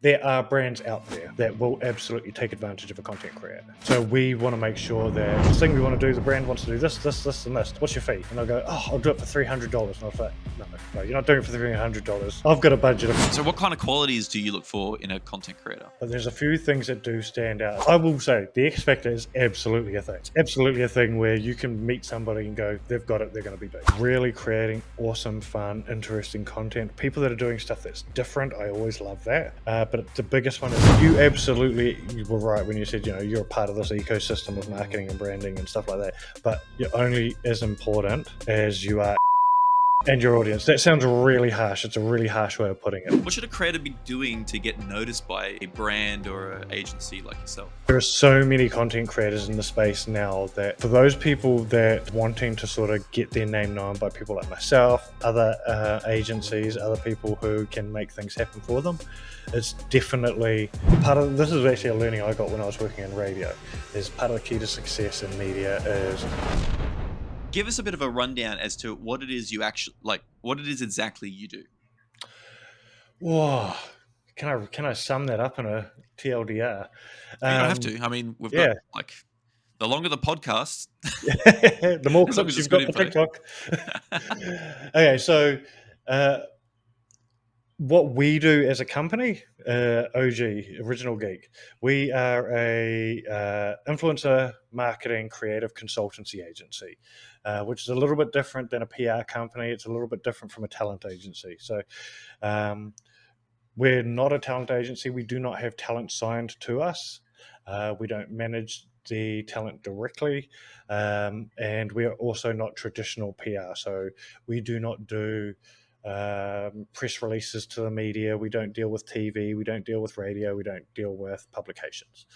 there are brands out there that will absolutely take advantage of a content creator. So we want to make sure that the thing we want to do, the brand wants to do this, and this. What's your fee? And I'll go, oh, I'll do it for $300. And I was like, no, you're not doing it for $300. I've got a budget. So what kind of qualities do you look for in a content creator? But there's a few things that do stand out. I will say the X Factor is absolutely a thing. It's absolutely a thing where you can meet somebody and go, they've got it, they're going to be big. Really creating awesome, fun, interesting content. People that are doing stuff that's different, I always love that. But the biggest one is you were right when you said, you're a part of this ecosystem of marketing and branding and stuff like that. But you're only as important as you are and your audience. That sounds really harsh. It's a really harsh way of putting it. What should a creator be doing to get noticed by a brand or an agency like yourself? There are so many content creators in the space now that for those people that wanting to sort of get their name known by people like myself, other agencies, other people who can make things happen for them, it's definitely part of, this is actually a learning I got when I was working in radio, is part of the key to success in media is... Give us a bit of a rundown as to what it is you actually like, what it is exactly you do. Whoa, can I sum that up in a TLDR? You don't have to. I mean, we've got like the longer the podcast, the more clips you've got for TikTok. Okay, so what we do as a company, OG, Original Geek, we are a influencer marketing creative consultancy agency, which is a little bit different than a PR company. It's a little bit different from a talent agency. So we're not a talent agency. We do not have talent signed to us. We don't manage the talent directly. And we are also not traditional PR. So we do not do press releases to the media. We don't deal with TV. We don't deal with radio. We don't deal with publications.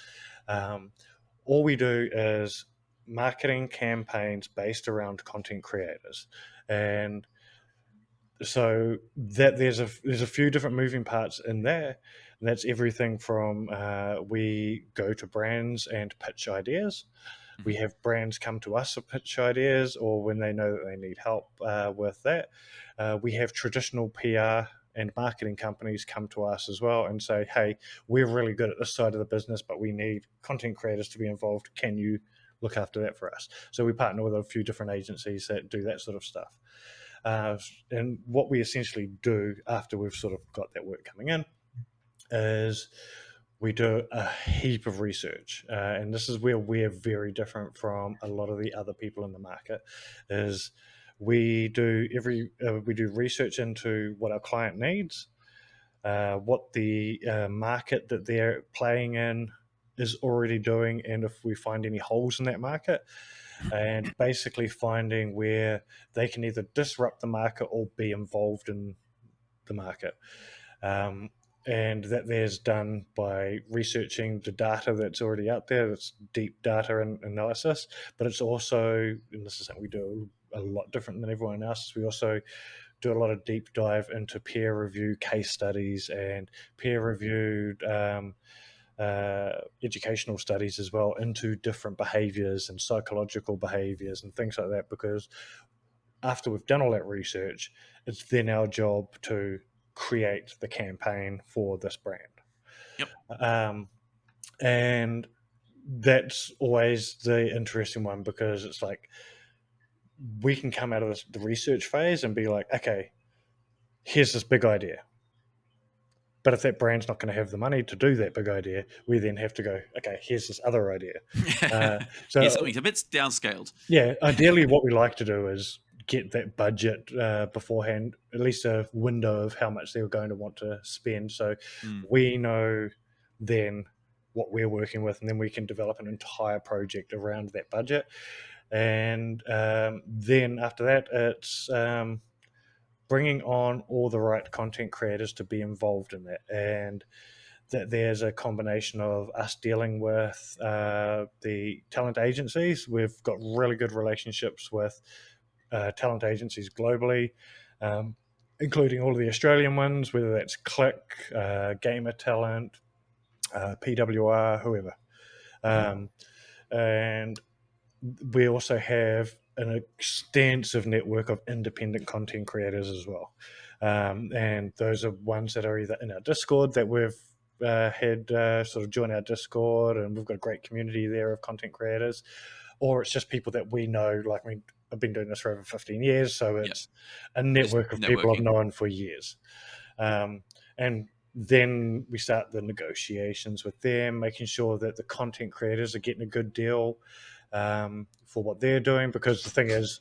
All we do is marketing campaigns based around content creators. And so that there's a few different moving parts in there, and that's everything from we go to brands and pitch ideas. We have brands come to us to pitch ideas, or when they know that they need help with that. We have traditional PR and marketing companies come to us as well and say, hey, we're really good at this side of the business, but we need content creators to be involved. Can you look after that for us? So we partner with a few different agencies that do that sort of stuff. And what we essentially do after we've sort of got that work coming in is we do a heap of research. And this is where we're very different from a lot of the other people in the market, is we do research into what our client needs, what the market that they're playing in is already doing, and if we find any holes in that market, and basically finding where they can either disrupt the market or be involved in the market. And that there's done by researching the data that's already out there. That's deep data and analysis, but it's also, and this is something we do a lot different than everyone else, we also do a lot of deep dive into peer review case studies and peer reviewed educational studies as well into different behaviors and psychological behaviors and things like that, because after we've done all that research, it's then our job to create the campaign for this brand. Yep. And that's always the interesting one, because it's like we can come out of the research phase and be like, okay, here's this big idea. But if that brand's not going to have the money to do that big idea, we then have to go, okay, here's this other idea. So here's something a bit downscaled. Yeah, ideally what we like to do is get that budget beforehand, at least a window of how much they're going to want to spend. So we know then what we're working with, and then we can develop an entire project around that budget. And then after that, it's bringing on all the right content creators to be involved in that. And that there's a combination of us dealing with the talent agencies. We've got really good relationships with talent agencies globally, including all of the Australian ones, whether that's Click, Gamer Talent, PWR, whoever. And we also have an extensive network of independent content creators as well. And those are ones that are either in our Discord that we've had sort of joined our Discord, and we've got a great community there of content creators, or it's just people that we know. Like, I mean, I've been doing this for over 15 years, so Yeah. it's a Just network of people I've networking. known for years. And then we start the negotiations with them, making sure that the content creators are getting a good deal for what they're doing. Because the thing is,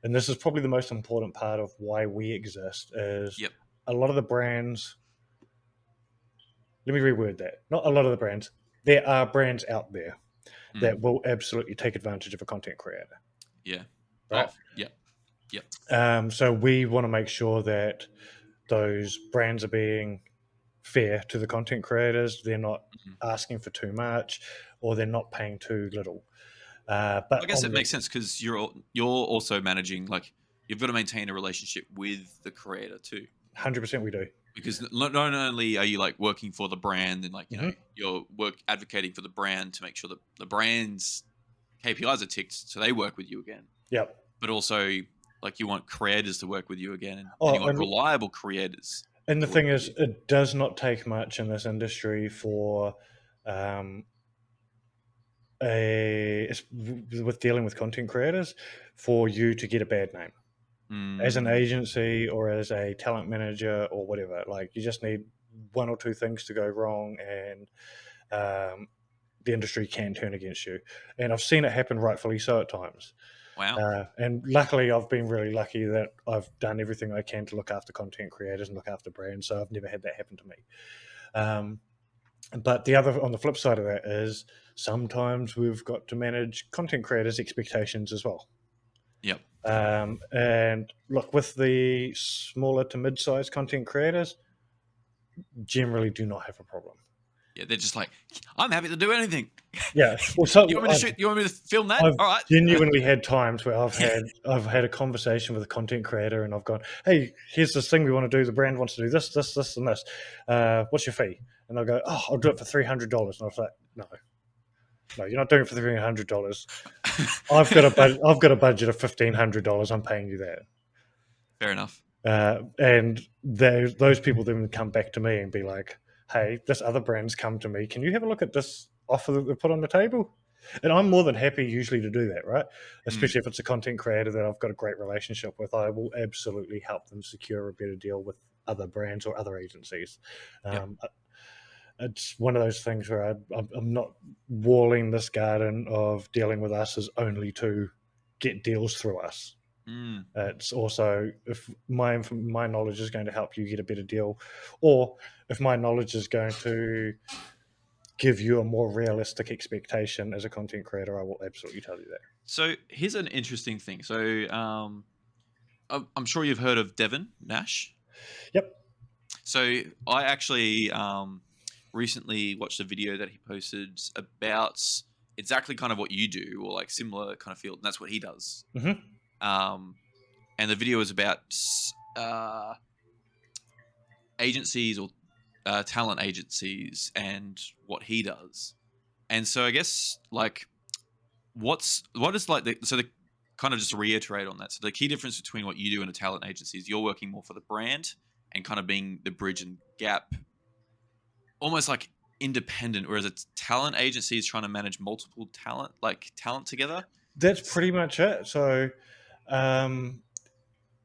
and this is probably the most important part of why we exist, is Yep. a lot of the brands. Let me reword that. Not a lot of the brands. There are brands out there Mm. that will absolutely take advantage of a content creator, Yeah. right? Oh, yeah. Yep. So we want to make sure that those brands are being fair to the content creators. They're not Mhm. asking for too much, or they're not paying too little. I But guess on it the makes sense because you're also managing, like, you've got to maintain a relationship with the creator too. 100% we do. Because not only are you like working for the brand and, like, Hmm. you're work advocating for the brand to make sure that the brand's KPIs are ticked so they work with you again, Yep. but also, like, you want creators to work with you again, and you Oh, want reliable creators and the to work thing with is, you. it does not take much in this industry for um, with dealing with content creators for you to get a bad name as an Mm, agency or as a talent manager or whatever. Like, you just need one or two things to go wrong, and um, the industry can turn against you. And I've seen it happen, rightfully so, at times. wow. And luckily, I've been really lucky that I've done everything I can to look after content creators and look after brands. So I've never had that happen to me. Um, but the other, on the flip side of that, is sometimes we've got to manage content creators' expectations as well. Yep. And look, with the smaller to mid-sized content creators, generally do not have a problem. Yeah, they're just like, I'm happy to do anything. Yeah, well, You so want me to shoot? You want me to film that? I've All right. genuinely had times where I've had a conversation with a content creator, and I've gone, "Hey, here's this thing we want to do. The brand wants to do this, this, this, and this. What's your fee?" And they'll go, "Oh, I'll do it for $300." And I was like, "No, no, you're not doing it for $300. I've got a budget of $1,500. I'm paying you that." Fair enough. And those people then come back to me and be like, "Hey, this other brand's come to me. Can you have a look at this offer that they put on the table?" And I'm more than happy usually to do that, right? Mm, Especially if it's a content creator that I've got a great relationship with. I will absolutely help them secure a better deal with other brands or other agencies. yep. Um, it's one of those things where I'm not walling this garden of dealing with us as only to get deals through us. Mm, It's also, if my knowledge is going to help you get a better deal, or if my knowledge is going to give you a more realistic expectation as a content creator, I will absolutely tell you that. so here's an interesting thing. So I'm sure you've heard of Devon Nash. Yep. So I actually recently watched a video that he posted about exactly kind of what you do, or like similar kind of field, and that's what he does. Hmm. Um, and the video is about uh, agencies, or talent agencies, and what he does. And so I guess, like, what is like the kind of, just to reiterate on that. So the key difference between what you do in a talent agency is you're working more for the brand and kind of being the bridge and gap, almost like independent, whereas a talent agency is trying to manage multiple talent together. That's pretty much it. So um,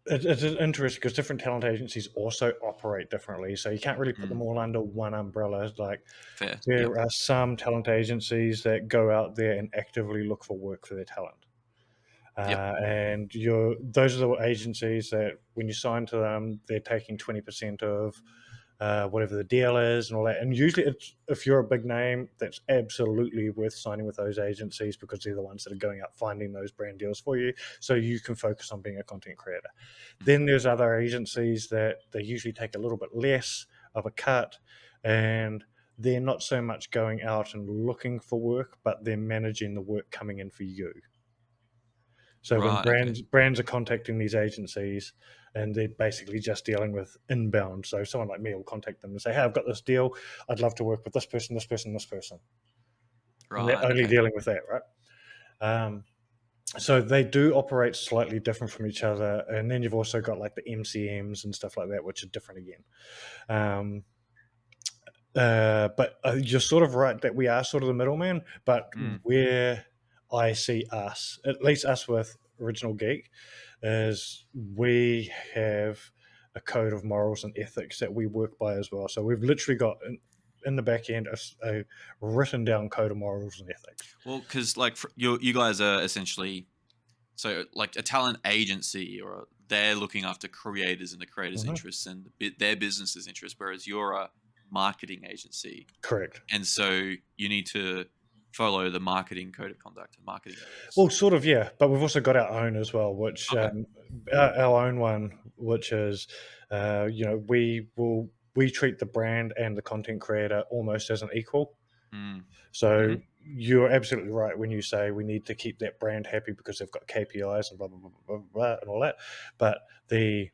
it's interesting because different talent agencies also operate differently. So you can't really put them Mm, all under one umbrella. Like, fair. Yep. there are some talent agencies that go out there and actively look for work for their talent. Yep. And those are the agencies that when you sign to them, they're taking 20% of whatever the deal is and all that. And usually, if you're a big name, that's absolutely worth signing with those agencies because they're the ones that are going out finding those brand deals for you, so you can focus on being a content creator. Mm, Then there's other agencies that they usually take a little bit less of a cut, and they're not so much going out and looking for work, but they're managing the work coming in for you. So when right. Okay. brands are contacting these agencies, and they're basically just dealing with inbound. So someone like me will contact them and say, "Hey, I've got this deal. I'd love to work with this person, this person, this person," and they're Right. only Okay. dealing with that, right? Um, so they do operate slightly different from each other. And then you've also got like the MCMs and stuff like that, which are different again. Um, But you're sort of right that we are sort of the middleman. But Mm, where I see us, at least us with Original Geek, is we have a code of morals and ethics that we work by as well. So we've literally got in the back end a written down code of morals and ethics. well, because like you guys are essentially so like a talent agency, or they're looking after creators and the creators' Hmm. interests and their business's interests, whereas you're a marketing agency, Correct. and so you need to follow the marketing code of conduct and marketing rules. Well, sort of, yeah. But we've also got our own as well, which Okay. our own one, which is, we treat the brand and the content creator almost as an equal. Mm. So Hmm. you're absolutely right when you say we need to keep that brand happy because they've got KPIs and blah blah blah blah, blah and all that. But the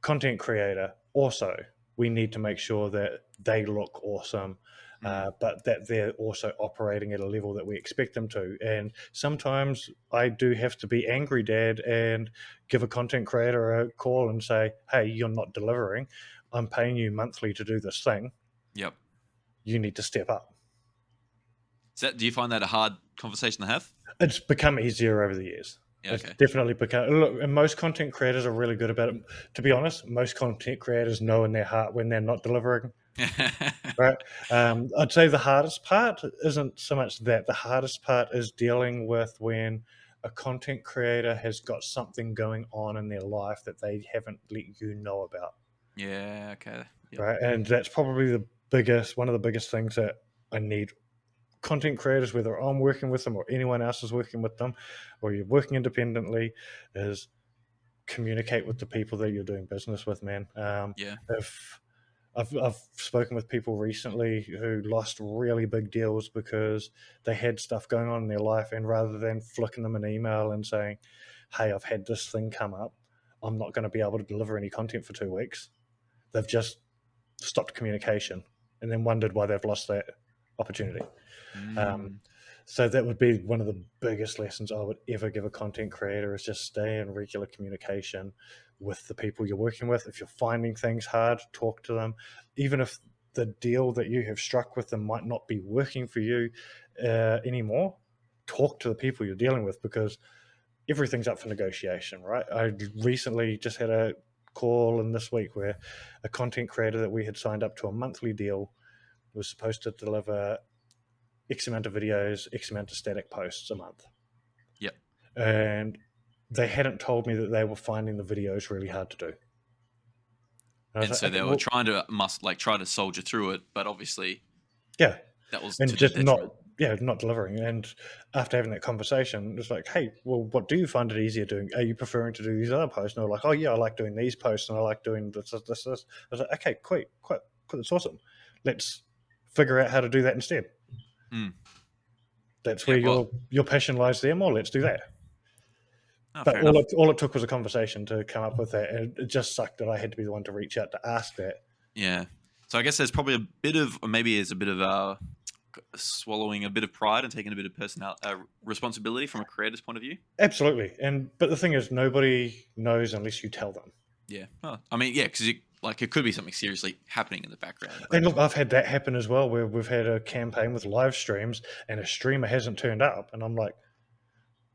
content creator also, we need to make sure that they look awesome, Mm. but that they're also operating at a level that we expect them to. And sometimes I do have to be angry dad and give a content creator a call and say, hey, you're not delivering. I'm paying you monthly to do this thing. Yep. You need to step up. Do you find that a hard conversation to have? It's become easier over the years. Yeah. It's Okay. definitely become. Look, and most content creators are really good about it. To be honest, most content creators know in their heart when they're not delivering. Right. I'd say the hardest part isn't so much that. The hardest part is dealing with when a content creator has got something going on in their life that they haven't let you know about. Yeah. Okay. Yep. Right. And that's probably one of the biggest things that I need content creators, whether I'm working with them or anyone else is working with them, or you're working independently, is communicate with the people that you're doing business with, man. Yeah. If I've spoken with people recently who lost really big deals because they had stuff going on in their life, and rather than flicking them an email and saying, "Hey, I've had this thing come up. I'm not going to be able to deliver any content for 2 weeks," they've just stopped communication and then wondered why they've lost that opportunity. Um, Mm. so that would be one of the biggest lessons I would ever give a content creator is just stay in regular communication with the people you're working with. If you're finding things hard, talk to them. Even if the deal that you have struck with them might not be working for you anymore, talk to the people you're dealing with because everything's up for negotiation, right? I recently just had a call in this week where a content creator that we had signed up to a monthly deal was supposed to deliver X amount of videos, X amount of static posts a month. Yep. And they hadn't told me that they were finding the videos really hard to do. And I was And like, so okay, they were well, trying to try to soldier through it, but obviously yeah. that was And to their just not, detriment. yeah, not delivering. And after having that conversation, it's like, hey, well, what do you find it easier doing? Are you preferring to do these other posts? And they're like, oh, yeah, I like doing these posts and I like doing this. I was like, okay, quite, that's awesome. Let's figure out how to do that instead. Mm. That's Yeah. where Well. your passion lies there more. Let's do that. Oh, But fair enough. all it took was a conversation to come up with that, and it just sucked that I had to be the one to reach out to ask that. Yeah. So I guess there's probably a bit of, or maybe there's a bit of swallowing a bit of pride and taking a bit of personal responsibility from a creator's point of view. Absolutely, but the thing is, nobody knows unless you tell them. Yeah. Oh, I mean, yeah, because like it could be something seriously happening in the background, And but look, I've had that happen as well, where we've had a campaign with live streams, and a streamer hasn't turned up, and I'm like,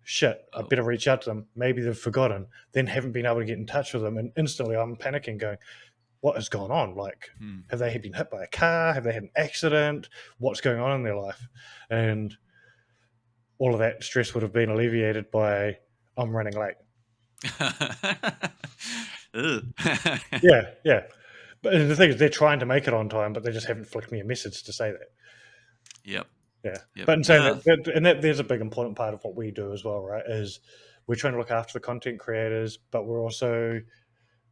shit, I oh, better reach out to them. Maybe they've forgotten, then haven't been able to get in touch with them, and instantly I'm panicking, going, what has gone on? Like, hmm. have they been hit by a car? Have they had an accident? What's going on in their life? And all of that stress would have been alleviated by I'm running late. Ugh. Yeah, yeah. But the thing is, they're trying to make it on time, but they just haven't flicked me a message to say that. Yep. Yeah, Yep. but in saying No. that, and that there's a big important part of what we do as well, right? Is we're trying to look after the content creators, but we're also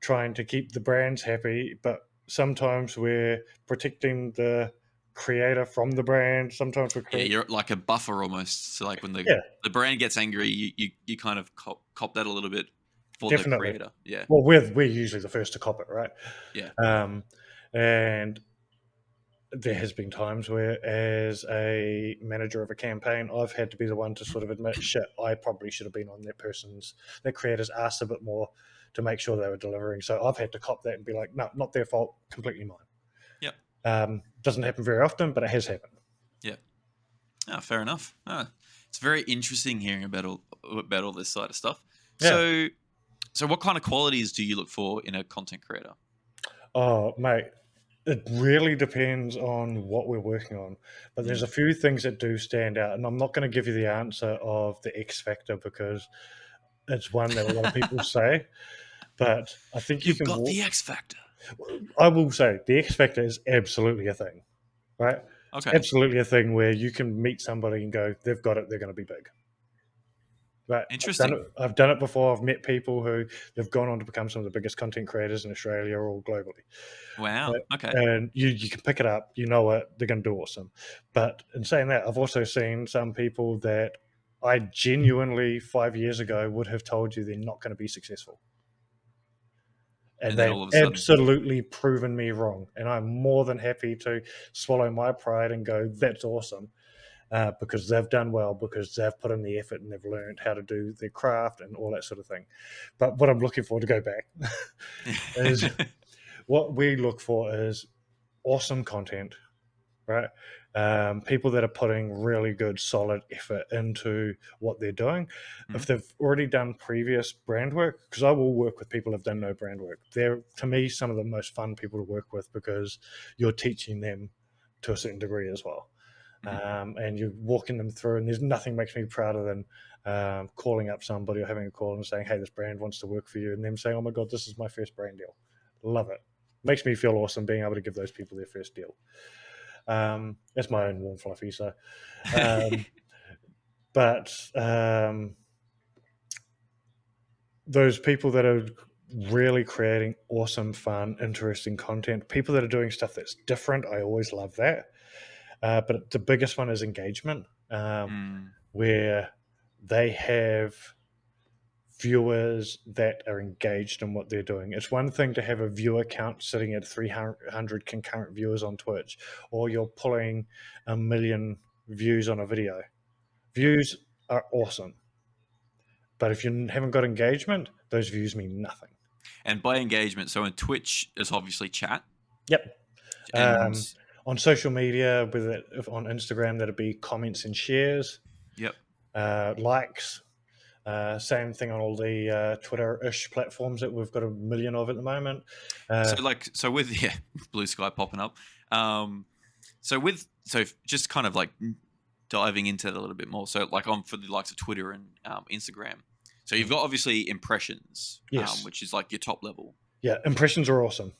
trying to keep the brands happy. But sometimes we're protecting the creator from the brand. Sometimes we're Yeah, you're like a buffer almost. So like when yeah, the brand gets angry, you kind of cop that a little bit for the definitely. creator. Yeah. Well, we're usually the first to cop it, right? Yeah. Um, and there has been times where, as a manager of a campaign, I've had to be the one to sort of admit, shit, I probably should have been on that creator's ass a bit more to make sure they were delivering. So I've had to cop that and be like, no, not their fault, completely mine. Yep. Doesn't happen very often, but it has happened. Yeah. Oh, fair enough. It's very interesting hearing about all this side of stuff. Yeah. So, so what kind of qualities do you look for in a content creator? Oh, mate, it really depends on what we're working on. But there's Mm. a few things that do stand out, and I'm not going to give you the answer of the X factor because it's one that a lot of people say. But I think you You've can got walk. the X factor. I will say the X factor is absolutely a thing, right? It's Okay, absolutely a thing where you can meet somebody and go, they've got it, they're going to be big. Right. I've done interesting. it. I've done it before. I've met people who have gone on to become some of the biggest content creators in Australia or globally. Wow. Okay. And you can pick it up, you know it, they're going to do awesome. But in saying that, I've also seen some people that I genuinely 5 years ago would have told you they're not going to be successful. And And then they've all of a sudden, absolutely proven me wrong. And I'm more than happy to swallow my pride and go, that's awesome. Because they've done well, because they've put in the effort and they've learned how to do their craft and all that sort of thing. But what I'm looking for to go back is what we look for is awesome content, right? People that are putting really good, solid effort into what they're doing. If Mhm. they've already done previous brand work, because I will work with people who've done no brand work. They're, to me, some of the most fun people to work with because you're teaching them to a certain degree as well. Mhm. And you're walking them through, and there's nothing makes me prouder than calling up somebody or having a call and saying, hey, this brand wants to work for you, and them saying, oh my God, this is my first brand deal. Love it. Makes me feel awesome being able to give those people their first deal. That's my own warm fluffy. So, um, but those people that are really creating awesome, fun, interesting content, people that are doing stuff that's different, I always love that. But the biggest one is engagement, Mm. where they have viewers that are engaged in what they're doing. It's one thing to have a viewer count sitting at 300 concurrent viewers on Twitch, or you're pulling 1 million views on a video. Views are awesome, but if you haven't got engagement, those views mean nothing. And by engagement, so in Twitch, it's obviously chat, Yep. and On social media, with it, if on Instagram, that'd be comments and shares, yep. likes. Same thing on all the Twitter-ish platforms that we've got 1 million of at the moment. Uh, So with yeah, blue sky popping up. Um, so just kind of like diving into that a little bit more. So like on for the likes of Twitter and Instagram. So you've got obviously impressions, yes. which is like your top level. Yeah, impressions are awesome.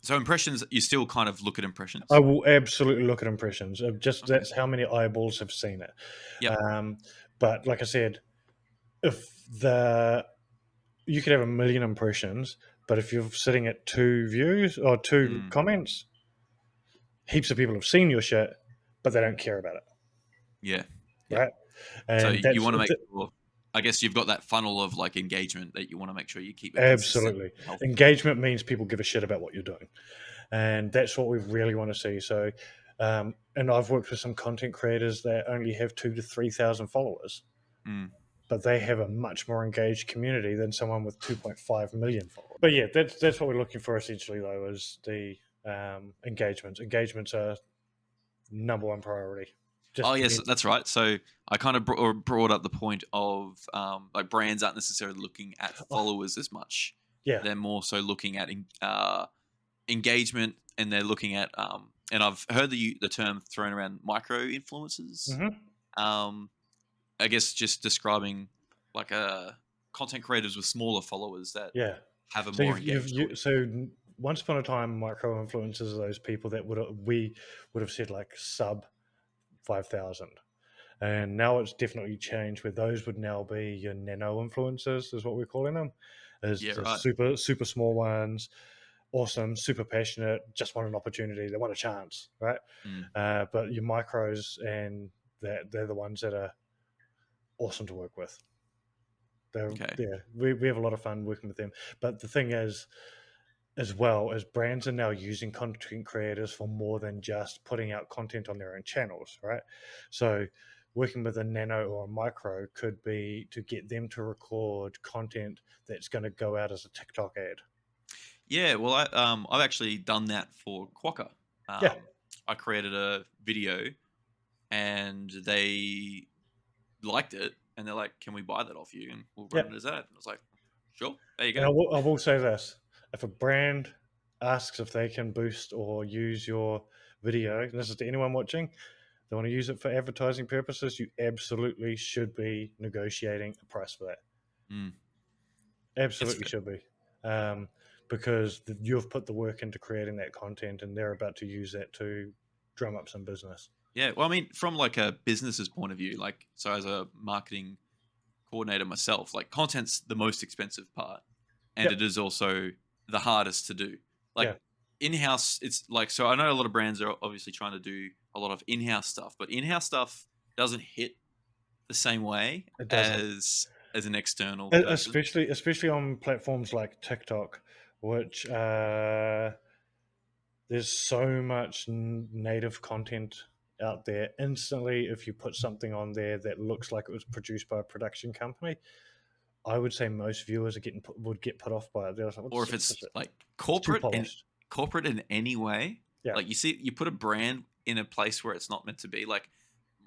So impressions, you still kind of look at I impressions. will absolutely look at impressions. Just Okay. that's how many eyeballs have seen it. Yep. Um, but like I said, if the you could have 1 million impressions, but if you're sitting at 2 views or two Mm, comments, heaps of people have seen your shit, but they don't care about it, yeah. Yeah. right? So And you that's want to make sure. I guess you've got that funnel of like engagement that you want to make sure you keep it consistent absolutely and healthy. engagement means people give a shit about what you're doing, and that's what we really want to see. So, and I've worked with some content creators that only have 2 to 3 thousand followers, Mm, but they have a much more engaged community than someone with 2.5 million followers. But yeah, that's what we're looking for essentially, though, is the engagements. Engagements are number one priority. Oh Just yes, again, that's right. So I kind of brought up the point of like brands aren't necessarily looking at oh, followers as much. yeah, They're more so looking at engagement, and they're looking at and I've heard the term thrown around micro influencers. hmm Um, I guess just describing like content creators with smaller followers that yeah. have a So more engaged so audience. once upon a time, micro influencers are those people that we would have said like sub 5,000. And now it's definitely changed where those would now be your nano influencers, is what we're calling them. Is Yeah, the right. super small ones, awesome, super passionate, just want an opportunity, they want a chance, right? Mm, But your micros and they're the ones that are awesome to work with. They're okay. yeah, we have a lot of fun working with them. But the thing is, as well as brands are now using content creators for more than just putting out content on their own channels, right? So working with a nano or a micro could be to get them to record content that's going to go out as a TikTok ad. Yeah, well, I've actually done that for Quokka. Yeah, I created a video and they liked it, and they're like, "Can we buy that off you? And we'll run Yep. it as ad." And I was like, "Sure, there you And go." I will say this: if a brand asks if they can boost or use your video, and this is to anyone watching, they want to use it for advertising purposes, you absolutely should be negotiating a price for that. Mm, it's Absolutely fair. should be. Um, because you've put the work into creating that content and they're about to use that to drum up some business. Yeah, well, I mean, from like a business's point of view, like so as a marketing coordinator myself, like content's the most expensive part, and Yep. it is also the hardest to do. Like Yeah, in-house, it's like so. I know a lot of brands are obviously trying to do a lot of in-house stuff, but in-house stuff doesn't hit the same way it doesn't. as an external person. Especially on platforms like TikTok, which there's so much native content out there. Instantly, if you put something on there that looks like it was produced by a production company, I would say most viewers are would get put off by it. They're like, Or "What's if it's this? like It's too polished." corporate in any way, Yeah. like you see, you put a brand in a place where it's not meant to be. Like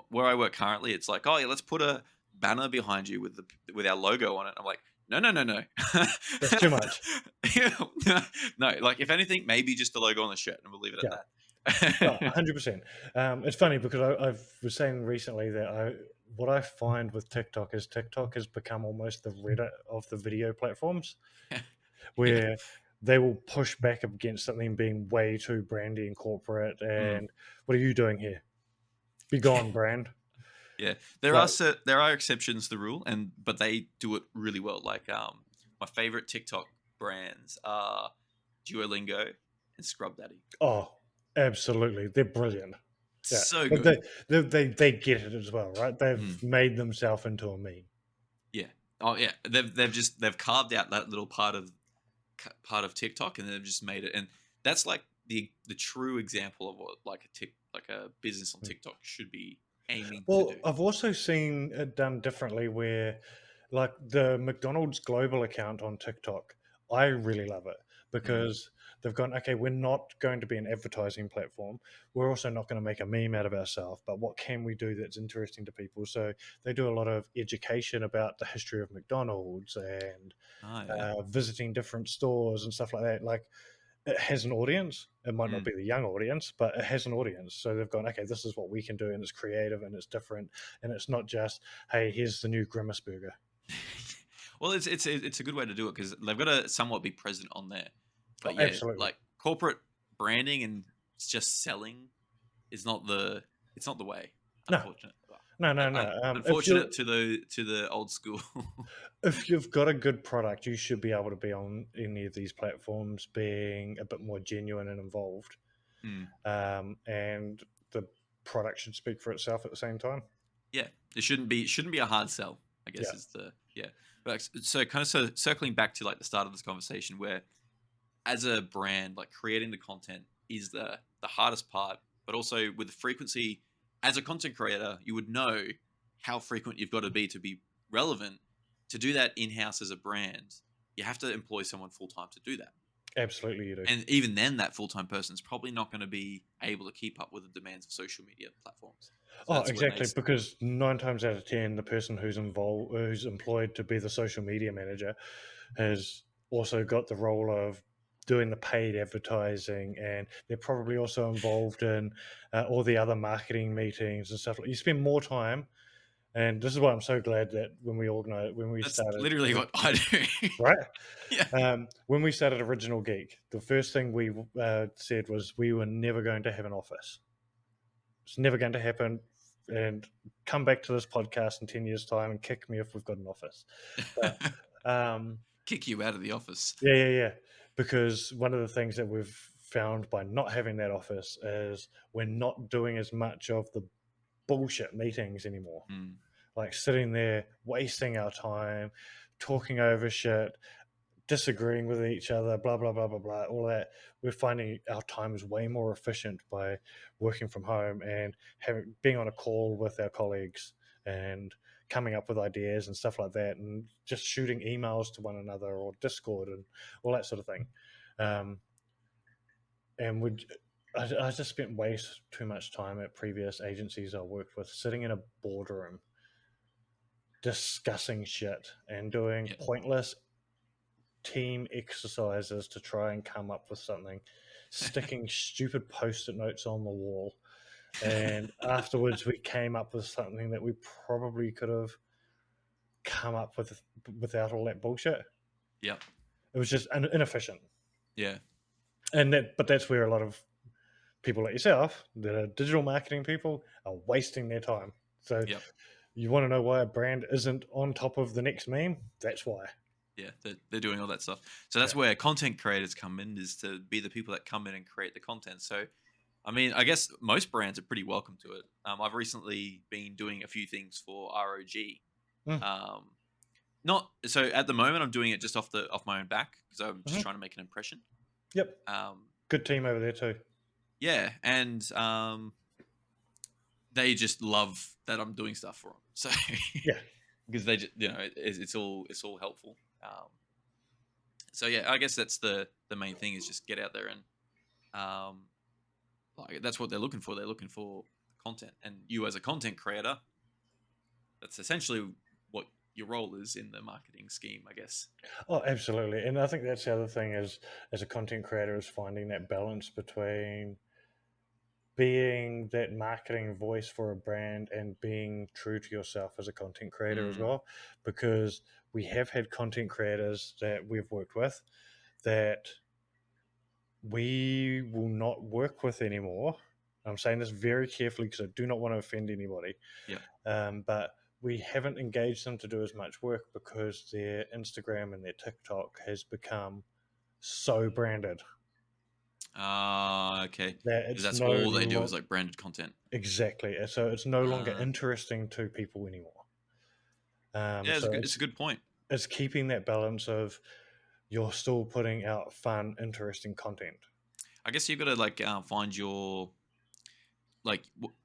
where I work currently, it's like, oh yeah, let's put a banner behind you with our logo on it. I'm like, no, no, no, no. That's too much. No, like if anything, maybe just the logo on the shirt, and we'll leave it Yeah. at No, that. 100%. It's funny because I was saying recently that what I find with TikTok is TikTok has become almost the Reddit of the video platforms, Yeah. where they will push back against something being way too brandy and corporate. Mm. And what are you doing here? Be gone, brand. Yeah, Like, there are exceptions to the rule, and but they do it really well. Like my favorite TikTok brands are Duolingo and Scrub Daddy. oh, absolutely, they're brilliant. Yeah, So but good. they get it as well, right? They've Mm, made themselves into a meme. yeah. Oh yeah. They've carved out that little part of TikTok, and they've just made it, and that's like the true example of what like like a business on TikTok should be aiming to Well, do. I've also seen it done differently where, like, the McDonald's global account on TikTok, I really love it Mm, because they've gone, okay, we're not going to be an advertising platform. We're also not going to make a meme out of ourselves, but what can we do that's interesting to people? So they do a lot of education about the history of McDonald's and oh yeah. visiting different stores and stuff like that. Like, it has an audience. It might not Mm. be the young audience, but it has an audience. So they've gone, okay, this is what we can do, and it's creative and it's different, and it's not just, hey, here's the new Grimace burger. Well, it's a good way to do it because they've got to somewhat be present on there. Oh, But yeah, absolutely. like corporate branding and just selling is not the it's not the way. No, Unfortunate, well, no, no. unfortunate to the old school. If you've got a good product, you should be able to be on any of these platforms, being a bit more genuine and involved, Mm, and the product should speak for itself at the same time. yeah, it shouldn't be a hard sell. I guess Yeah, is the yeah. But so kind of circling back to like the start of this conversation where as a brand, like creating the content is the hardest part, but also with the frequency, as a content creator, you would know how frequent you've got to be relevant. To do that in house as a brand, you have to employ someone full time to do that. absolutely, you do. And even then, that full time person is probably not going to be able to keep up with the demands of social media platforms. So Oh, that's when exactly. Because 9 times out of 10, the person who's employed to be the social media manager, has also got the role of doing the paid advertising, and they're probably also involved in all the other marketing meetings and stuff. You spend more time, and this is why I'm so glad that when we that's started, literally what I do. right? Yeah. When we started Original Geek, the first thing we said was we were never going to have an office. It's never going to happen. And come back to this podcast in 10 years' time and kick me if we've got an office. But Kick you out of the office. yeah. Because one of the things that we've found by not having that office is we're not doing as much of the bullshit meetings anymore. Mm, Like sitting there, wasting our time, talking over shit, disagreeing with each other, blah blah blah blah blah, all that. We're finding our time is way more efficient by working from home and having being on a call with our colleagues and coming up with ideas and stuff like that, and just shooting emails to one another or Discord and all that sort of thing. Um, and would I just spent way too much time at previous agencies I worked with sitting in a boardroom discussing shit and doing Yeah. pointless team exercises to try and come up with something, sticking stupid post-it notes on the wall, and afterwards we came up with something that we probably could have come up with without all that bullshit. Yeah. It was just inefficient, Yeah. and but that's where a lot of people like yourself, that are digital marketing people, are wasting their time. So Yeah. you want to know why a brand isn't on top of the next meme? That's why. Yeah, they're doing all that stuff. So that's Yeah. where content creators come in, is to be the people that come in and create the content. So, I mean, I guess most brands are pretty welcome to it. I've recently been doing a few things for ROG. Mm, Um, not so at the moment, I'm doing it just off my own back because I'm just mhm. trying to make an impression. Yep. Um, Good team over there too. yeah, and they just love that I'm doing stuff for them. So Yeah. because they just, it's all helpful. So yeah, I guess that's the main thing, is just get out there and um, like that's what they're looking for. They're looking for content, and you as a content creator, that's essentially what your role is in the marketing scheme, I guess. Oh, absolutely. And I think that's the other thing is, as a content creator, is finding that balance between being that marketing voice for a brand and being true to yourself as a content creator as Mm, well. Because we have had content creators that we've worked with that we will not work with anymore. I'm saying this very carefully because I do not want to offend anybody. yeah. But we haven't engaged them to do as much work because their Instagram and their TikTok has become so branded Okay. that Because it's that's no all they do is lo- like branded content. exactly, so it's no longer Uh, interesting to people anymore. yeah, So it's a good point. it's keeping that balance of you're still putting out fun, interesting content. I guess you've got to like find your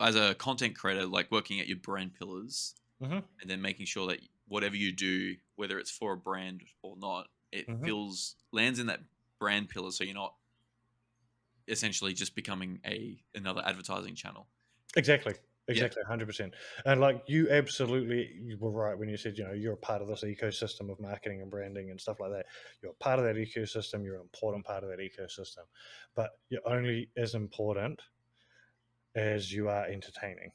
as a content creator, like working at your brand pillars, Hmm. and then making sure that whatever you do, whether it's for a brand or not, it Hmm. feels lands in that brand pillar, so you're not essentially just becoming a another advertising channel. Exactly. Yeah. Exactly, 100%. And like you absolutely you were right when you said, you're a part of this ecosystem of marketing and branding and stuff like that. You're a part of that ecosystem, you're an important part of that ecosystem. But you're only as important as you are entertaining.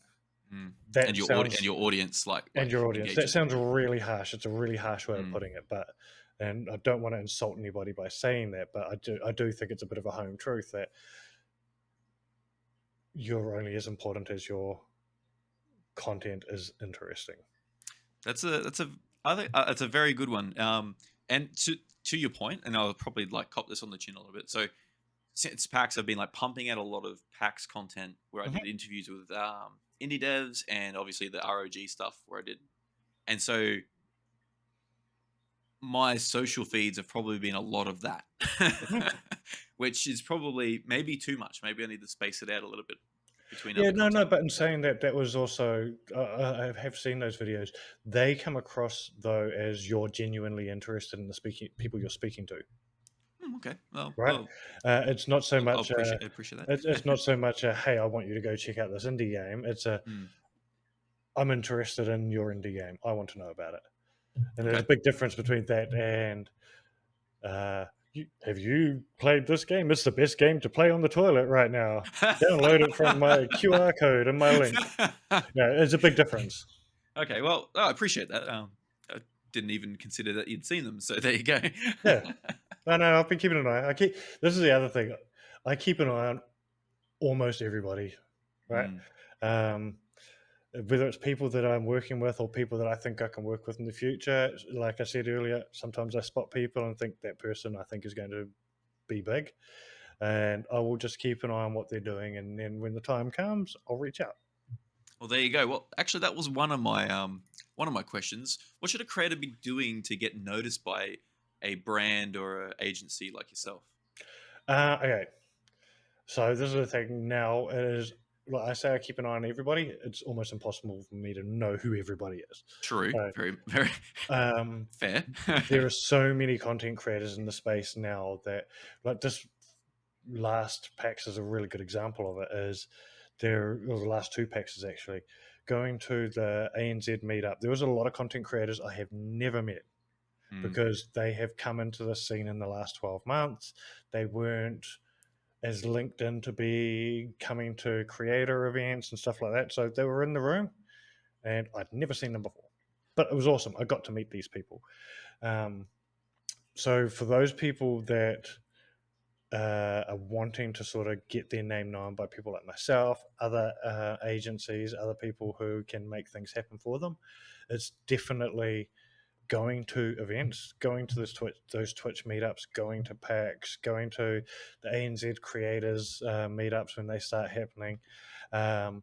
Mm. That And sounds your audience And your audience. That engages with sounds you. really harsh. It's a really harsh way of Mm. putting it, but and I don't want to insult anybody by saying that, but I do think it's a bit of a home truth that you're only as important as your content is interesting. That's a I think it's a very good one. And to your point, and I'll probably like cop this on the chin a little bit. So since PAX, I've been like pumping out a lot of PAX content where I Mhm. did interviews with indie devs, and obviously the ROG stuff where I did. And so my social feeds have probably been a lot of that, Mhm. which is probably maybe too much. Maybe I need to space it out a little bit between Yeah, other no, no, content. but in saying that, that was also I have seen those videos. They come across though as you're genuinely interested in the speaking people you're speaking to, Okay, well, right? It's not so I'll much. appreciate It's that. not so much a hey, I want you to go check out this indie game. It's a Mm, I'm interested in your indie game. I want to know about it. And there's a okay. big difference between that and have you played this game? It's the best game to play on the toilet right now. Download it from my QR code and my link. Yeah, it's a big difference. Okay, well, I appreciate that. I didn't even consider that you'd seen them, so there you go. Yeah, I know. I've been keeping an eye. This is the other thing. I keep an eye on almost everybody, right? Mm, Um, Whether it's people that I'm working with or people that I think I can work with in the future. Like I said earlier, sometimes I spot people and think that person I think is going to be big, and I will just keep an eye on what they're doing, and then when the time comes, I'll reach out. well, there you go. Well, actually, that was one of my questions. What should a creator be doing to get noticed by a brand or an agency like yourself? Okay, so this is the thing. Now it is. Like I say, I keep an eye on everybody. It's almost impossible for me to know who everybody is. True, So, very very um, fair. there are so many content creators in the space now that, like, just last PAX is a really good example of it. Is there, or the last two PAX is actually going to the ANZ meetup. There was a lot of content creators I have never met Mm. because they have come into the scene in the last 12 months. They weren't as linked in to be coming to creator events and stuff like that. So they were in the room and I'd never seen them before. But it was awesome. I got to meet these people. Um, so for those people that are wanting to sort of get their name known by people like myself, other agencies, other people who can make things happen for them, it's definitely going to events, going to those Twitch meetups, going to PAX, going to the ANZ creators meetups when they start happening, um,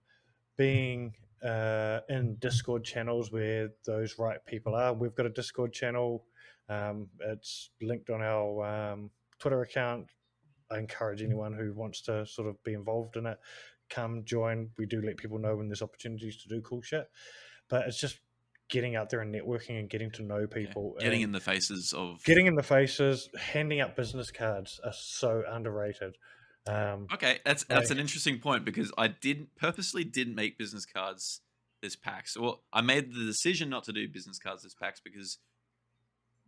being in Discord channels where those right people are. We've got a Discord channel. It's linked on our Twitter account. I encourage anyone who wants to sort of be involved in it, come join. We do let people know when there's opportunities to do cool shit, but it's just getting out there and networking and getting to know Yeah, people getting and in the faces of. getting in the faces. Handing out business cards are so underrated. Okay, that's Like, an interesting point because I didn't make business cards this PAX. Well, I made the decision not to do business cards this PAX because,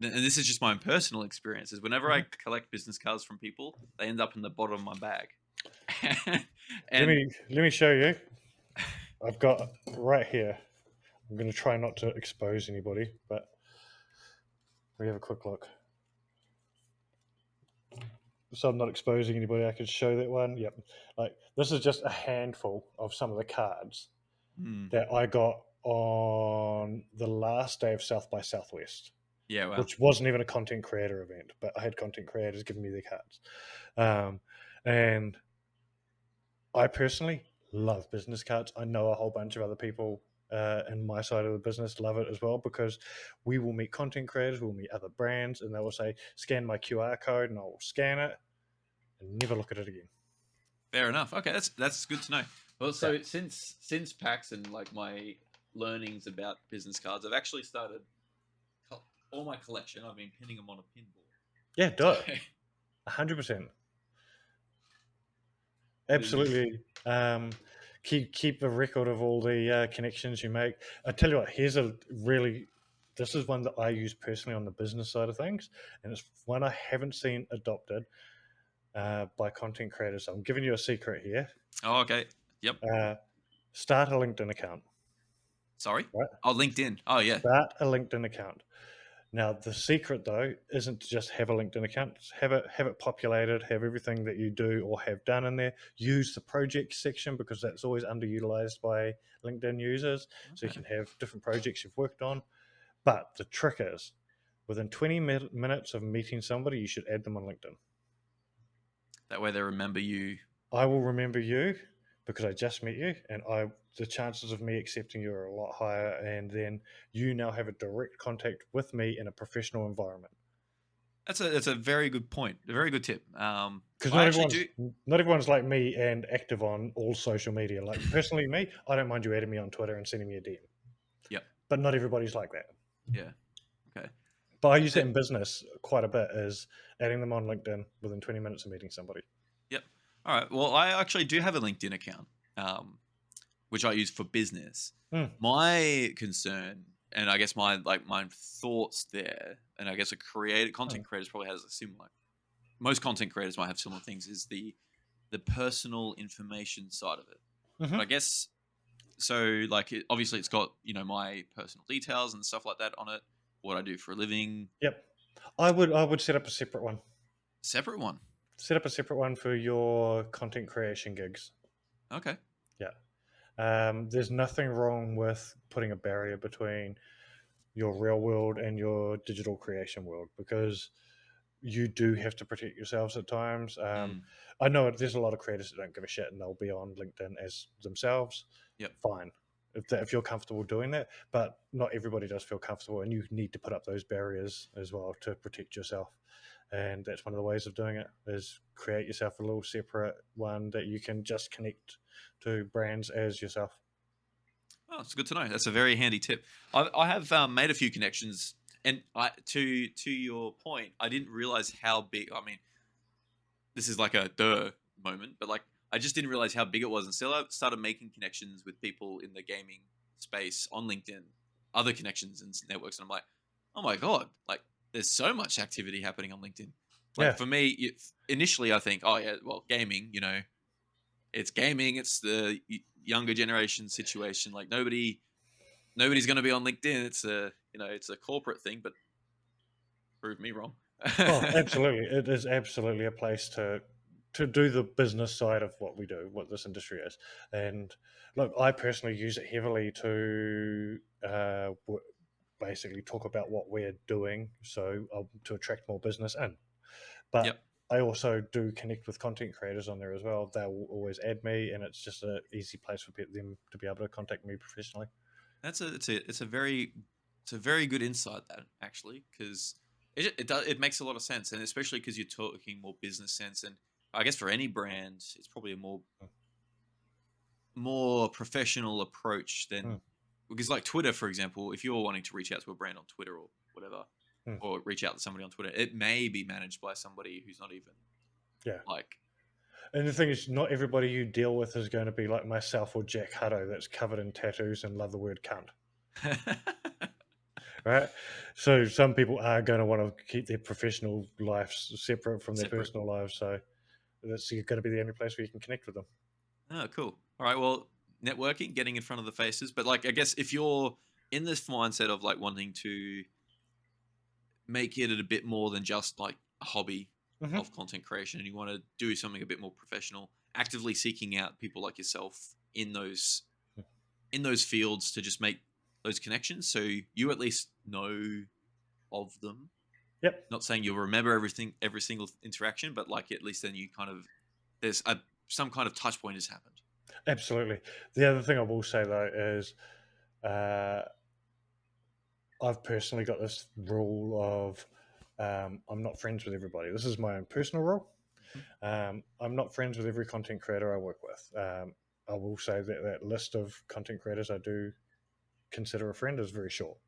and this is just my own personal experience, is whenever I mhm. collect business cards from people, they end up in the bottom of my bag. let And me show you. I've got right here. I'm going to try not to expose anybody, but we have a quick look. So I'm not exposing anybody. I could show that one. Yep. Like this is just a handful of some of the cards hmm, that I got on the last day of South by Southwest, yeah, well, which wasn't even a content creator event, but I had content creators giving me their cards. Um, and I personally love business cards. I know a whole bunch of other people in my side of the business love it as well because we will meet content creators, we'll meet other brands, and they will say, scan my QR code, and I'll scan it and never look at it again. fair enough. Okay, that's good to know. Well, Yeah. so since PAX and like my learnings about business cards, I've actually started all my collection. I've been pinning them on a pin board. Yeah, do So it. 100%. because Absolutely. Keep a record of all the connections you make. I tell you what, here's a really, this is one that I use personally on the business side of things, and it's one I haven't seen adopted by content creators. So I'm giving you a secret here. oh, okay, yep. Uh, Start a LinkedIn account, Sorry. right? Oh, LinkedIn. Oh, yeah. Start a LinkedIn account. Now, the secret though isn't to just have a LinkedIn account. Just have it populated, have everything that you do or have done in there. Use the project section because that's always underutilized by LinkedIn users. So you Okay. can have different projects you've worked on. But the trick is, within 20 minutes of meeting somebody, you should add them on LinkedIn. That way they remember you. I will remember you because I just met you, and the chances of me accepting you are a lot higher. And then you now have a direct contact with me in a professional environment. That's a very good point. A very good tip. Because I actually do. not everyone's like me and active on all social media. Like personally, me, I don't mind you adding me on Twitter and sending me a DM, Yep. but not everybody's like that. Yeah. Okay. But I use Uh, that in business quite a bit, is adding them on LinkedIn within 20 minutes of meeting somebody. Yep. All right. Well, I actually do have a LinkedIn account, which I use for business. Hmm. My concern, and I guess my thoughts there, and I guess Hmm. content creators probably has a similar. Most content creators might have similar things. Is the personal information side of it. But I Mm-hmm. guess so. Like, obviously, it's got my personal details and stuff like that on it. What I do for a living, Yep. I would set up a separate one. separate one. Set up a separate one for your content creation gigs. Okay. Yeah. There's nothing wrong with putting a barrier between your real world and your digital creation world because you do have to protect yourselves at times. Mm, I know there's a lot of creators that don't give a shit and they'll be on LinkedIn as themselves. yep. Fine, if you're comfortable doing that, but not everybody does feel comfortable, and you need to put up those barriers as well to protect yourself. And that's one of the ways of doing it is create yourself a little separate one that you can just connect to brands as yourself. Oh, it's good to know. That's a very handy tip. I have made a few connections, and to your point, I didn't realize how big. I mean, this is like a duh moment, but like I just didn't realize how big it was until I started making connections with people in the gaming space on LinkedIn, other connections and networks, and I'm like, oh my god, like there's so much activity happening on LinkedIn. Like Yeah. for me, initially I think, oh yeah, well, gaming, it's gaming, it's the younger generation situation. Like nobody's going to be on LinkedIn. It's a it's a corporate thing, but prove me wrong. Oh, absolutely. It is absolutely a place to do the business side of what we do, what this industry is. And look, I personally use it heavily to basically talk about what we're doing, so to attract more business in. But Yep. I also do connect with content creators on there as well. They will always add me, and it's just an easy place for them to be able to contact me professionally. That's it's a very good insight, that actually, because it makes a lot of sense, and especially because you're talking more business sense, and I guess for any brand it's probably a more professional approach Mm, than, because like Twitter, for example, if you're wanting to reach out to a brand on Twitter or whatever, mm, or reach out to somebody on Twitter, it may be managed by somebody who's not even yeah. like. And the thing is, not everybody you deal with is going to be like myself or Jack Hutto that's covered in tattoos and love the word cunt, right? So some people are going to want to keep their professional lives separate from their Separate. personal lives. So that's going to be the only place where you can connect with them. Oh, cool. All right. Well, networking, getting in front of the faces, but like, I guess if you're in this mindset of like wanting to make it a bit more than just like a hobby Hmm. of content creation, and you want to do something a bit more professional, actively seeking out people like yourself in those fields to just make those connections, so you at least know of them. Yep, Not saying you'll remember everything, every single interaction, but like at least then you kind of there's a some kind of touch point has happened. absolutely. The other thing I will say though is uh, I've personally got this rule of I'm not friends with everybody. This is my own personal rule. Mhm. I'm not friends with every content creator I work with. I will say that that list of content creators I do consider a friend is very short.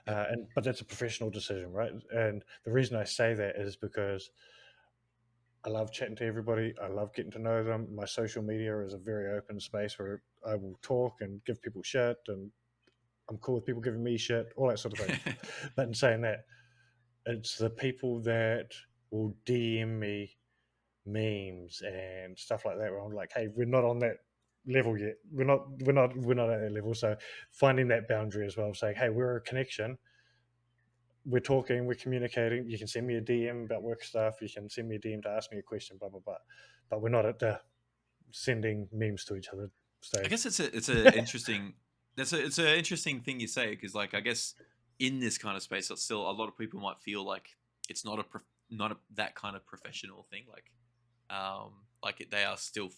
Yep. And but that's a professional decision, right? And the reason I say that is because I love chatting to everybody. I love getting to know them. My social media is a very open space where I will talk and give people shit, and I'm cool with people giving me shit, all that sort of thing. But in saying that, it's the people that will DM me memes and stuff like that where I'm like, hey, we're not on that level yet. We're not at that level. So finding that boundary as well, saying, hey, we're a connection. We're talking, we're communicating. You can send me a DM about work stuff. You can send me a DM to ask me a question, blah blah blah. But we're not at the sending memes to each other I stage. guess it's a interesting it's an interesting thing you say, because like I guess in this kind of space, it's still a lot of people might feel like it's not not that kind of professional thing. Like they are still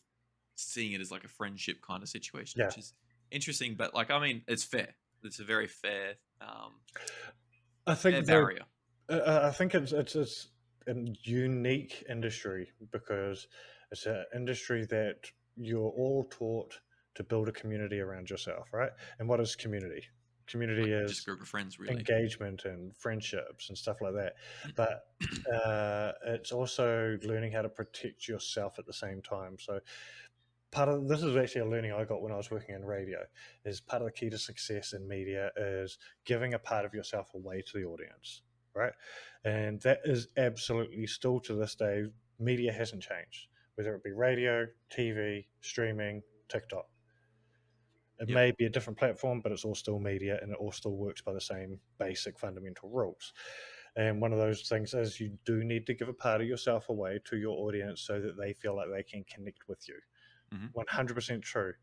seeing it as like a friendship kind of situation, Yeah, which is interesting. But like I mean, it's fair. It's a very I fair think there. barrier. I think it's a unique industry because it's an industry that you're all taught to build a community around yourself, right? And what is community? Like Community just a is group of friends, really. engagement and friendships and stuff like that. But it's also learning how to protect yourself at the same time. So part of this is actually a learning I got when I was working in radio. Is part of the key to success in media is giving a part of yourself away to the audience, right? And that is absolutely still to this day. Media hasn't changed, whether it be radio, TV, streaming, TikTok. It Yep. may be a different platform, but it's all still media and it all still works by the same basic fundamental rules. And one of those things is you do need to give a part of yourself away to your audience so that they feel like they can connect with you. Hmm. 100% true.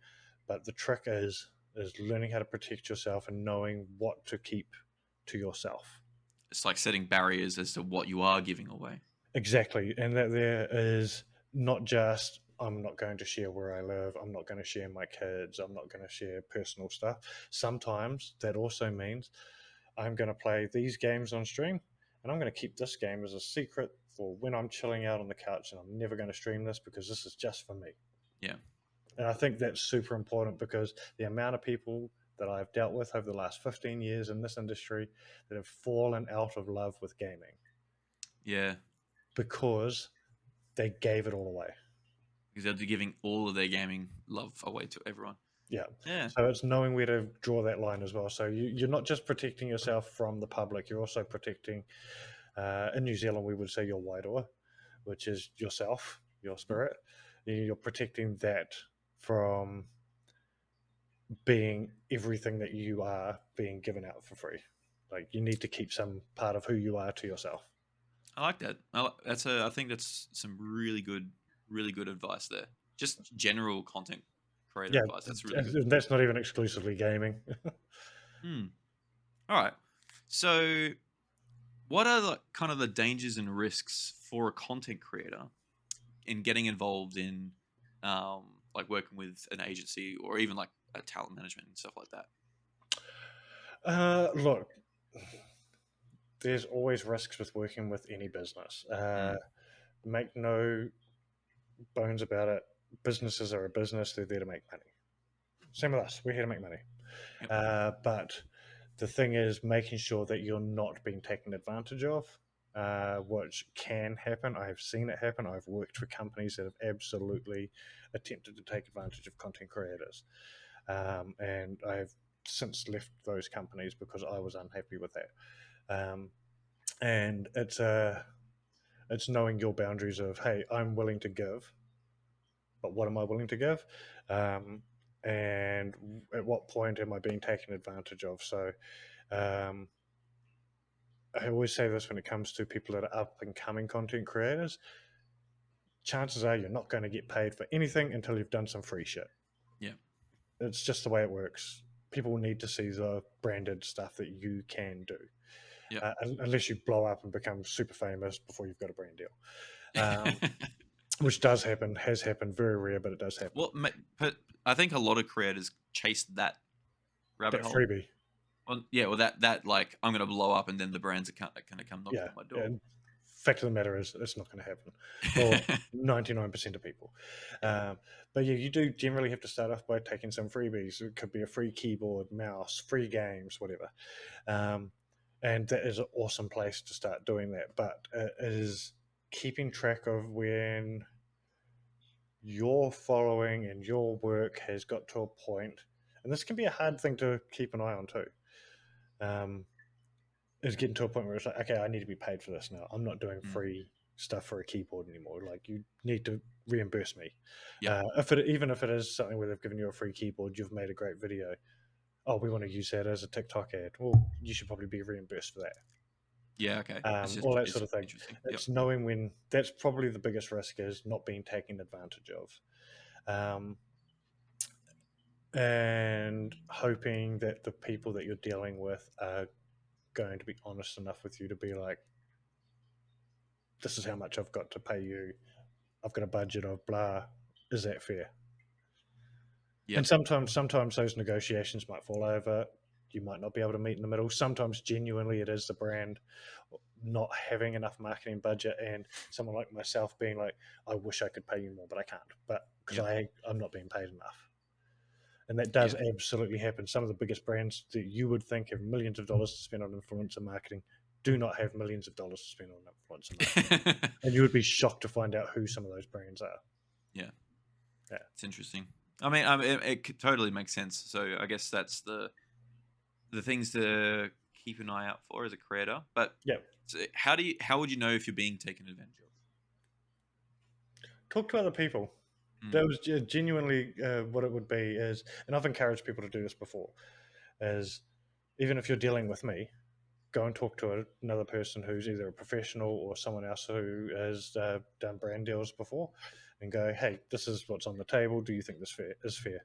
But the trick is learning how to protect yourself and knowing what to keep to yourself. It's like setting barriers as to what you are giving away. Exactly. And that there is not just I'm not going to share where I live, I'm not going to share my kids, I'm not going to share personal stuff. Sometimes that also means I'm going to play these games on stream and I'm going to keep this game as a secret for when I'm chilling out on the couch and I'm never going to stream this because this is just for me. Yeah. And I think that's super important because the amount of people that I've dealt with over the last 15 years in this industry that have fallen out of love with gaming Yeah. because they gave it all away. because they're giving all of their gaming love away to everyone. Yeah. Yeah. So it's knowing where to draw that line as well. So you're not just protecting yourself from the public, you're also protecting, in New Zealand, we would say your wairoa, which is yourself, your Mhm. spirit. You're protecting that from being everything that you are being given out for free. Like you need to keep some part of who you are to yourself. I like that. I think that's some really good advice there. Just general content creator Yeah, advice. That's really good. that's not even exclusively gaming. Hmm. All right. So, what are the kind of the dangers and risks for a content creator in getting involved in, like working with an agency or even like a talent management and stuff like that? Look, there's always risks with working with any business. Mm. Make no bones about it. Businesses are a business; they're there to make money. Same with us; we're here to make money. Yep. But the thing is, making sure that you're not being taken advantage of, which can happen. I have seen it happen. I've worked for companies that have absolutely attempted to take advantage of content creators, and I've since left those companies because I was unhappy with that. Um, and it's knowing your boundaries of, hey, I'm willing to give, but what am I willing to give? Um, and at what point am I being taken advantage of? So um, I always say this when it comes to people that are up and coming content creators. Chances are you're not going to get paid for anything until you've done some free shit. Yeah. It's just the way it works. People need to see the branded stuff that you can do, Yep. unless you blow up and become super famous before you've got a brand deal, which does happen, has happened, very rare, but it does happen. Well, but I think a lot of creators chase that rabbit That hole. freebie, Well, yeah. Well, that like I'm gonna blow up, and then the brands are gonna come knocking yeah. on my door. And fact of the matter is, it's not going to happen for 99% of people. Yeah. Um, but yeah, you do generally have to start off by taking some freebies. It could be a free keyboard, mouse, free games, whatever. Um, and that is an awesome place to start doing that. But it is keeping track of when your following and your work has got to a point, and this can be a hard thing to keep an eye on too. Um, is getting to a point where it's like, okay, I need to be paid for this now. I'm not doing Mm. free stuff for a keyboard anymore. Like, you need to reimburse me. Yep. Even if it is something where they've given you a free keyboard, you've made a great video. Oh, we want to use that as a TikTok ad. Well, you should probably be reimbursed for that. Yeah. Okay. It's All just that sort it's of thing. interesting. Yep. It's knowing when that's probably the biggest risk is not being taken advantage of. Um, and hoping that the people that you're dealing with are going to be honest enough with you to be like, this is how much I've got to pay you. I've got a budget of blah. Is that fair? And Yep. sometimes those negotiations might fall over. You might not be able to meet in the middle. Sometimes genuinely it is the brand not having enough marketing budget and someone like myself being like, I wish I could pay you more, but I can't. But because Yep. I'm not being paid enough. And that does Yeah. absolutely happen. Some of the biggest brands that you would think have millions of dollars to spend on influencer marketing do not have millions of dollars to spend on influencer marketing. And you would be shocked to find out who some of those brands are. Yeah. Yeah. It's interesting. It totally makes sense. So I guess that's the things to keep an eye out for as a creator. But Yeah. so how would you know if you're being taken advantage of? Talk to other people. Mm. That was genuinely what it would be is, and I've encouraged people to do this before, is even if you're dealing with me, go and talk to another person who's either a professional or someone else who has done brand deals before and go, hey, this is what's on the table. Do you think this is fair?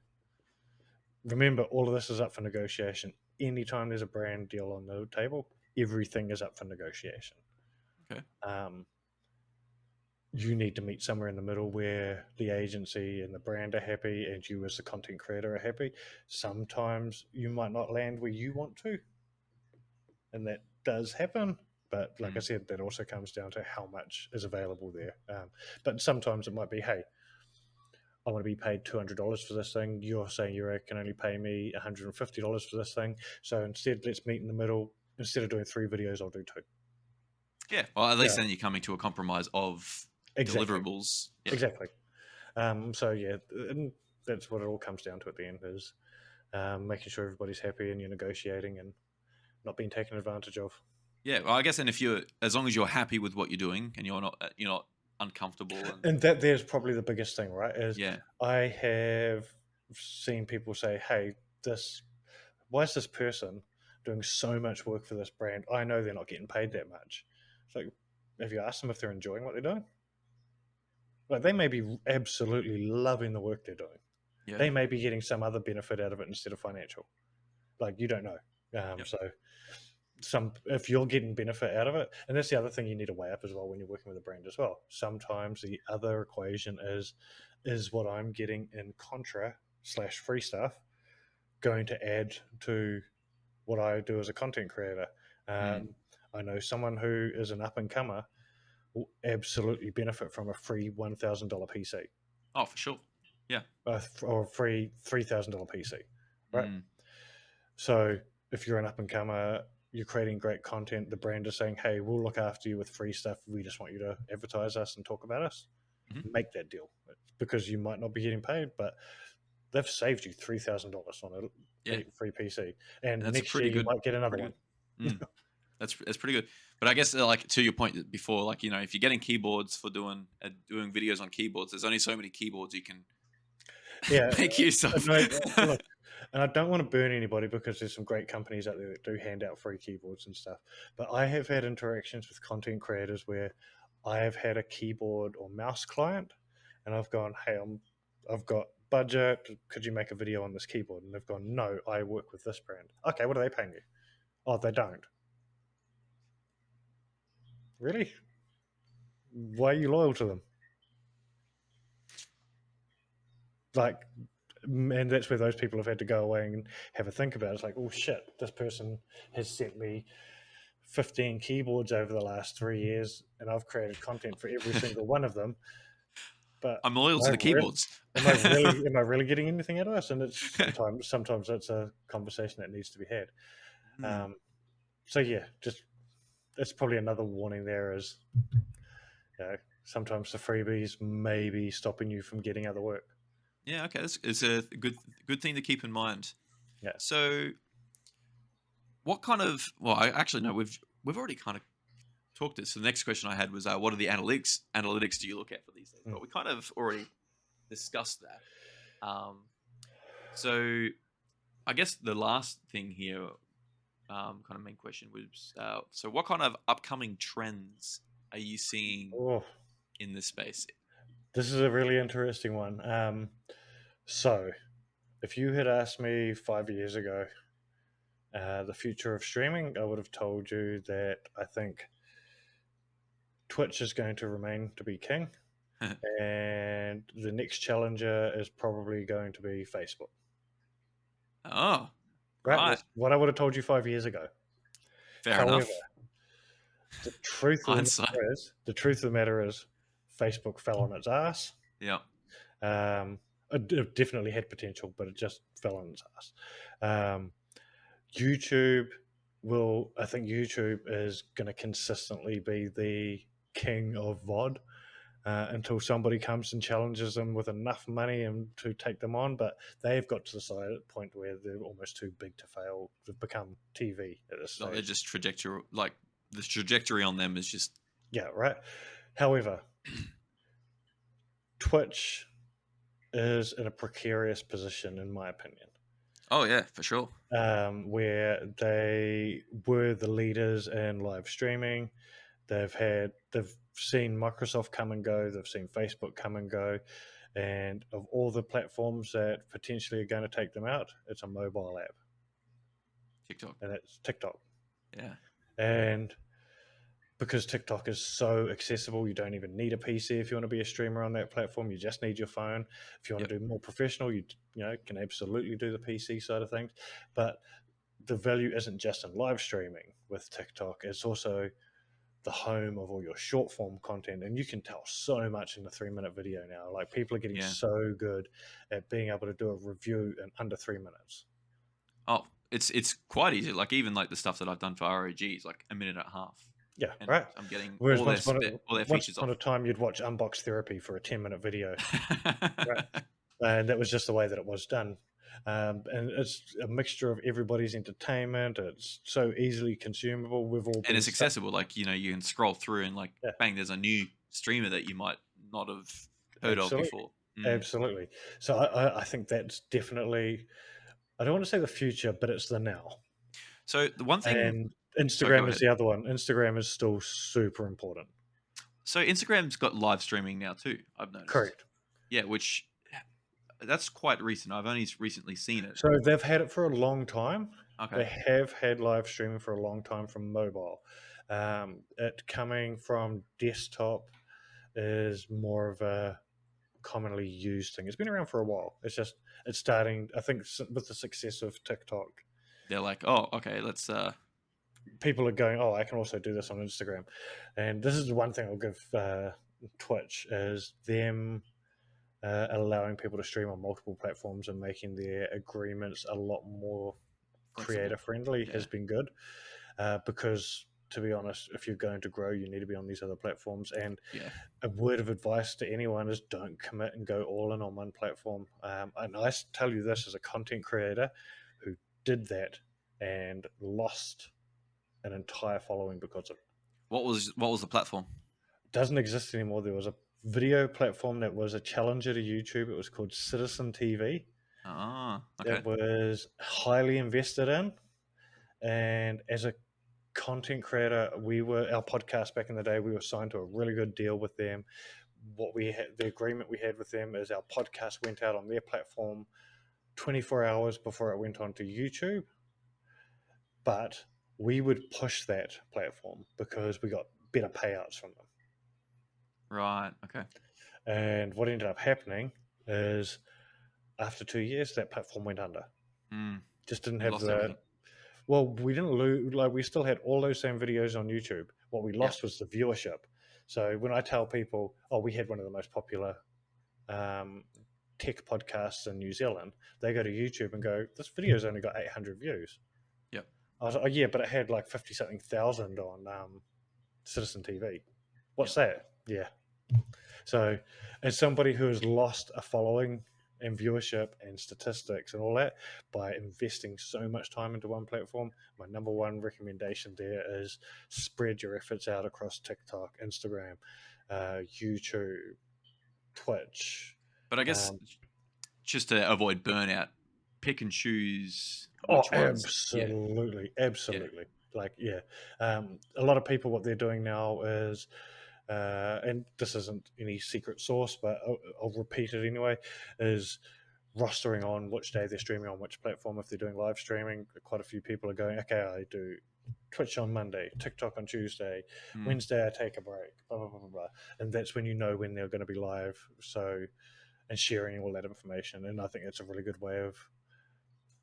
Remember, all of this is up for negotiation. Anytime there's a brand deal on the table, everything is up for negotiation. Okay. Um, you need to meet somewhere in the middle where the agency and the brand are happy and you as the content creator are happy. Sometimes you might not land where you want to, and that does happen. But like I Mm. said, that also comes down to how much is available there. But sometimes it might be, hey, I want to be paid $200 for this thing. You're saying you can only pay me $150 for this thing. So instead, let's meet in the middle. Instead of doing 3 videos, I'll do 2. Yeah. Well, at least Yeah, then you're coming to a compromise of Exactly, deliverables. Yeah. exactly. So yeah, and that's what it all comes down to at the end is making sure everybody's happy and you're negotiating and not being taken advantage of. Yeah. Well, I guess, and if you're, as long as you're happy with what you're doing and you're not uncomfortable and And that there's probably the biggest thing, right? Is yeah, I have seen people say, "Hey, this why is this person doing so much work for this brand? I know they're not getting paid that much." It's like, have you asked them if they're enjoying what they're doing? Like, they may be absolutely loving the work they're doing. yeah, They may be getting some other benefit out of it instead of financial. Like, you don't know. yep. So some if you're getting benefit out of it, and that's the other thing you need to weigh up as well when you're working with a brand as well. Sometimes the other equation is what I'm getting in contra slash free stuff going to add to what I do as a content creator. Mm. I know someone who is an up and comer will absolutely benefit from a free $1,000 PC Oh, for sure. Yeah. or a free $3,000 PC, right? Mm. So if you're an up and comer, you're creating great content. The brand is saying, "Hey, we'll look after you with free stuff. We just want you to advertise us and talk about us." Hmm. Make that deal because you might not be getting paid, but they've saved you $3,000 on a Yeah. free PC, and That's a next year pretty you good. might get another Pretty one. good. Mm. That's pretty good. But I guess like to your point before, like if you're getting keyboards for doing videos on keyboards, there's only so many keyboards you can Yeah, make use of. no, look, and I don't want to burn anybody because there's some great companies out there that do hand out free keyboards and stuff. But I have had interactions with content creators where I have had a keyboard or mouse client, and I've gone, "Hey, I've got budget. Could you make a video on this keyboard?" And they've gone, "No, I work with this brand." Okay, what are they paying you? Oh, they don't. Really? Why are you loyal to them? Like, and that's where those people have had to go away and have a think about it. It's like, oh shit, this person has sent me 15 keyboards over the last 3 years and I've created content for every single one of them. But I'm loyal to the keyboards. am I really getting anything out of this? And it's sometimes it's a conversation that needs to be had. Hmm. So yeah, just it's probably another warning there is, sometimes the freebies may be stopping you from getting other work. Yeah. Okay. That's it's a good thing to keep in mind. Yeah. So, what kind of? Well, I actually no. We've already kind of talked this. So the next question I had was, what are the analytics do you look at for these days? Mm. But we kind of already discussed that. So I guess the last thing here, kind of main question was, so what kind of upcoming trends are you seeing Oh, in this space? this is a really interesting one. So, if you had asked me 5 years ago the future of streaming, I would have told you that I think Twitch is going to remain to be king, and the next challenger is probably going to be Facebook. Oh, Right? right. That's what I would have told you 5 years ago. Fair However, enough. Hindsight. the truth of the matter is, Facebook fell on its ass. Yeah. It definitely had potential, but it just fell on its ass. Um, YouTube I think YouTube is going to consistently be the king of VOD until somebody comes and challenges them with enough money and to take them on. But they've got to the point where they're almost too big to fail. They've become TV at this Like they're stage. just trajectory. Like the trajectory on them is just. Yeah, right. However, Twitch is in a precarious position, in my opinion. Oh yeah, for sure. Where they were the leaders in live streaming. They've seen Microsoft come and go. They've seen Facebook come and go, and of all the platforms that potentially are going to take them out, it's a mobile app, TikTok. and it's TikTok. Yeah. And because TikTok is so accessible, you don't even need a PC if you want to be a streamer on that platform. You just need your phone. If you want Yep. to do more professional, you can absolutely do the PC side of things. But the value isn't just in live streaming with TikTok; it's also the home of all your short form content. And you can tell so much in a 3 minute video now. Like, people are getting Yeah. so good at being able to do a review in under 3 minutes. Oh, it's quite easy. Like even like the stuff that I've done for ROG is like a minute and a half. Yeah, and right. I'm getting Whereas all their once features upon a off. time, you'd watch Unbox Therapy for a 10-minute video, right? And that was just the way that it was done. And it's a mixture of everybody's entertainment. It's so easily consumable. We've all And been it's stuck. accessible. Like, you can scroll through and like, Yeah, bang, there's a new streamer that you might not have heard of absolutely. before. Absolutely. So I think that's definitely, I don't want to say the future, but it's the now. So the one thing, And sorry, go Instagram is ahead. the other one. Instagram is still super important. So Instagram's got live streaming now too. I've noticed. Correct. Yeah, which that's quite recent. I've only recently seen it. So they've had it for a long time. Okay, They have had live streaming for a long time from mobile. It coming from desktop is more of a commonly used thing. It's been around for a while. It's starting. I think with the success of TikTok, they're like, oh, okay, let's. people are going, "Oh, I can also do this on Instagram." And this is the one thing I'll give Twitch is them allowing people to stream on multiple platforms and making their agreements a lot more creator Flexible. friendly Yeah, has been good because to be honest, if you're going to grow, you need to be on these other platforms. And yeah. a word of advice to anyone is don't commit and go all in on one platform. And I tell you this as a content creator who did that and lost an entire following because of it. What was the platform? Doesn't exist anymore. There was a video platform that was a challenger to YouTube. It was called Citizen TV. Ah, It okay. was highly invested in, and as a content creator, our podcast back in the day. We were signed to a really good deal with them. The agreement we had with them is our podcast went out on their platform 24 hours before it went on to YouTube, but we would push that platform because we got better payouts from them. Right. Okay. And what ended up happening is after 2 years, that platform went under. Mm, Just didn't you have lost the everything. well, we didn't lose. Like we still had all those same videos on YouTube. What we Yeah. lost was the viewership. So when I tell people, "Oh, we had one of the most popular um, tech podcasts in New Zealand," they go to YouTube and go, "This video's only got 800 views." Yep. I was like, "Oh yeah, but it had like 50 something thousand on Citizen TV. What's Yep. that?" Yeah. So, as somebody who has lost a following and viewership and statistics and all that by investing so much time into one platform, my number one recommendation there is spread your efforts out across TikTok, Instagram, YouTube, Twitch. But I guess Um, just to avoid burnout, pick and choose oh, which ones. Yeah. absolutely, Yeah. absolutely. Like, yeah, a lot of people, what they're doing now is and this isn't any secret source, but I'll repeat it anyway, is rostering on which day they're streaming on which platform. If they're doing live streaming, quite a few people are going, okay, I do Twitch on Monday, TikTok on Tuesday, Mm, Wednesday I take a break, blah, blah, blah, blah, blah. And that's when you know when they're going to be live. So, and sharing all that information. And I think it's a really good way of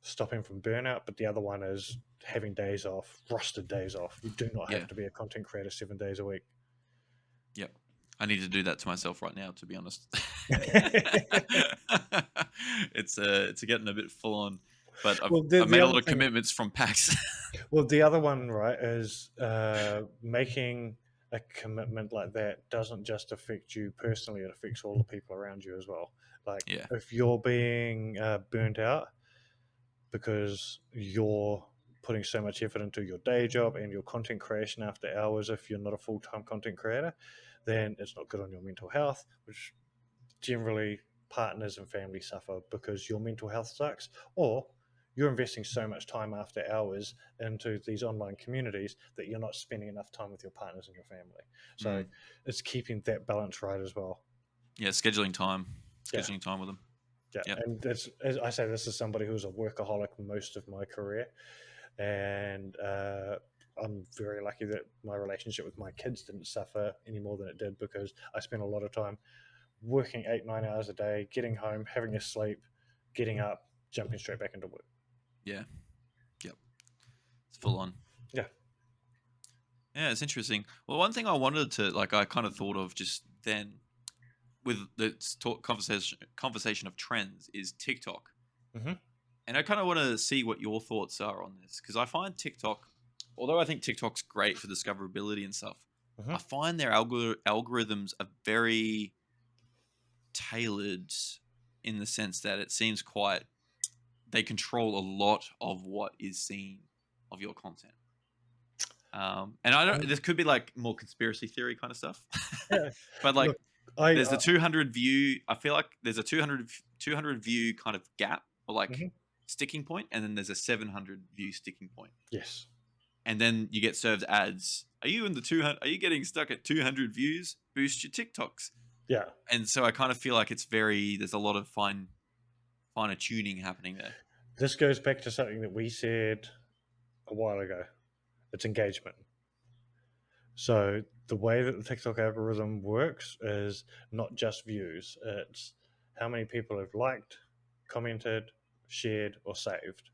stopping from burnout. But the other one is having days off, rostered days off. You do not yeah. have to be a content creator 7 days a week. Yep. I need to do that to myself right now, to be honest. It's getting a bit full on, but I've Well, the I've the made a other lot of thing, commitments from PAX. well, the other one, right, is making a commitment like that doesn't just affect you personally; it affects all the people around you as well. Like Yeah. if you're being burnt out because you're putting so much effort into your day job and your content creation after hours, if you're not a full time content creator, then it's not good on your mental health, which generally partners and family suffer because your mental health sucks, or you're investing so much time after hours into these online communities that you're not spending enough time with your partners and your family. So Mm, it's keeping that balance right as well. yeah. Yeah, Scheduling time with them. yeah. Yep. And that's, as I say, this is somebody who's a workaholic most of my career, and I'm very lucky that my relationship with my kids didn't suffer any more than it did because I spent a lot of time working 8, 9 hours a day, getting home, having a sleep, getting up, jumping straight back into work. Yeah. Yep. It's full on. Yeah. Yeah, it's interesting. Well, one thing I wanted to like, I kind of thought of just then with the conversation of trends is TikTok, Hmm. and I kind of want to see what your thoughts are on this because I find TikTok although I think TikTok's great for discoverability and stuff, Hmm. I find their algorithms are very tailored in the sense that it seems quite they control a lot of what is seen of your content. And I don't. Um, This could be like more conspiracy theory kind of stuff, yeah, but like look, I there's the 200 view. I feel like there's a 200 view kind of gap or like mhm, sticking point, and then there's a 700 view sticking point, yes, and then you get served ads. Are you in the 200? Are you getting stuck at 200 views? Boost your TikToks. yeah. And so I kind of feel like it's very. There's a lot of finer tuning happening there. This goes back to something that we said a while ago. It's engagement. So the way that the TikTok algorithm works is not just views, it's how many people have liked, commented, shared, or saved.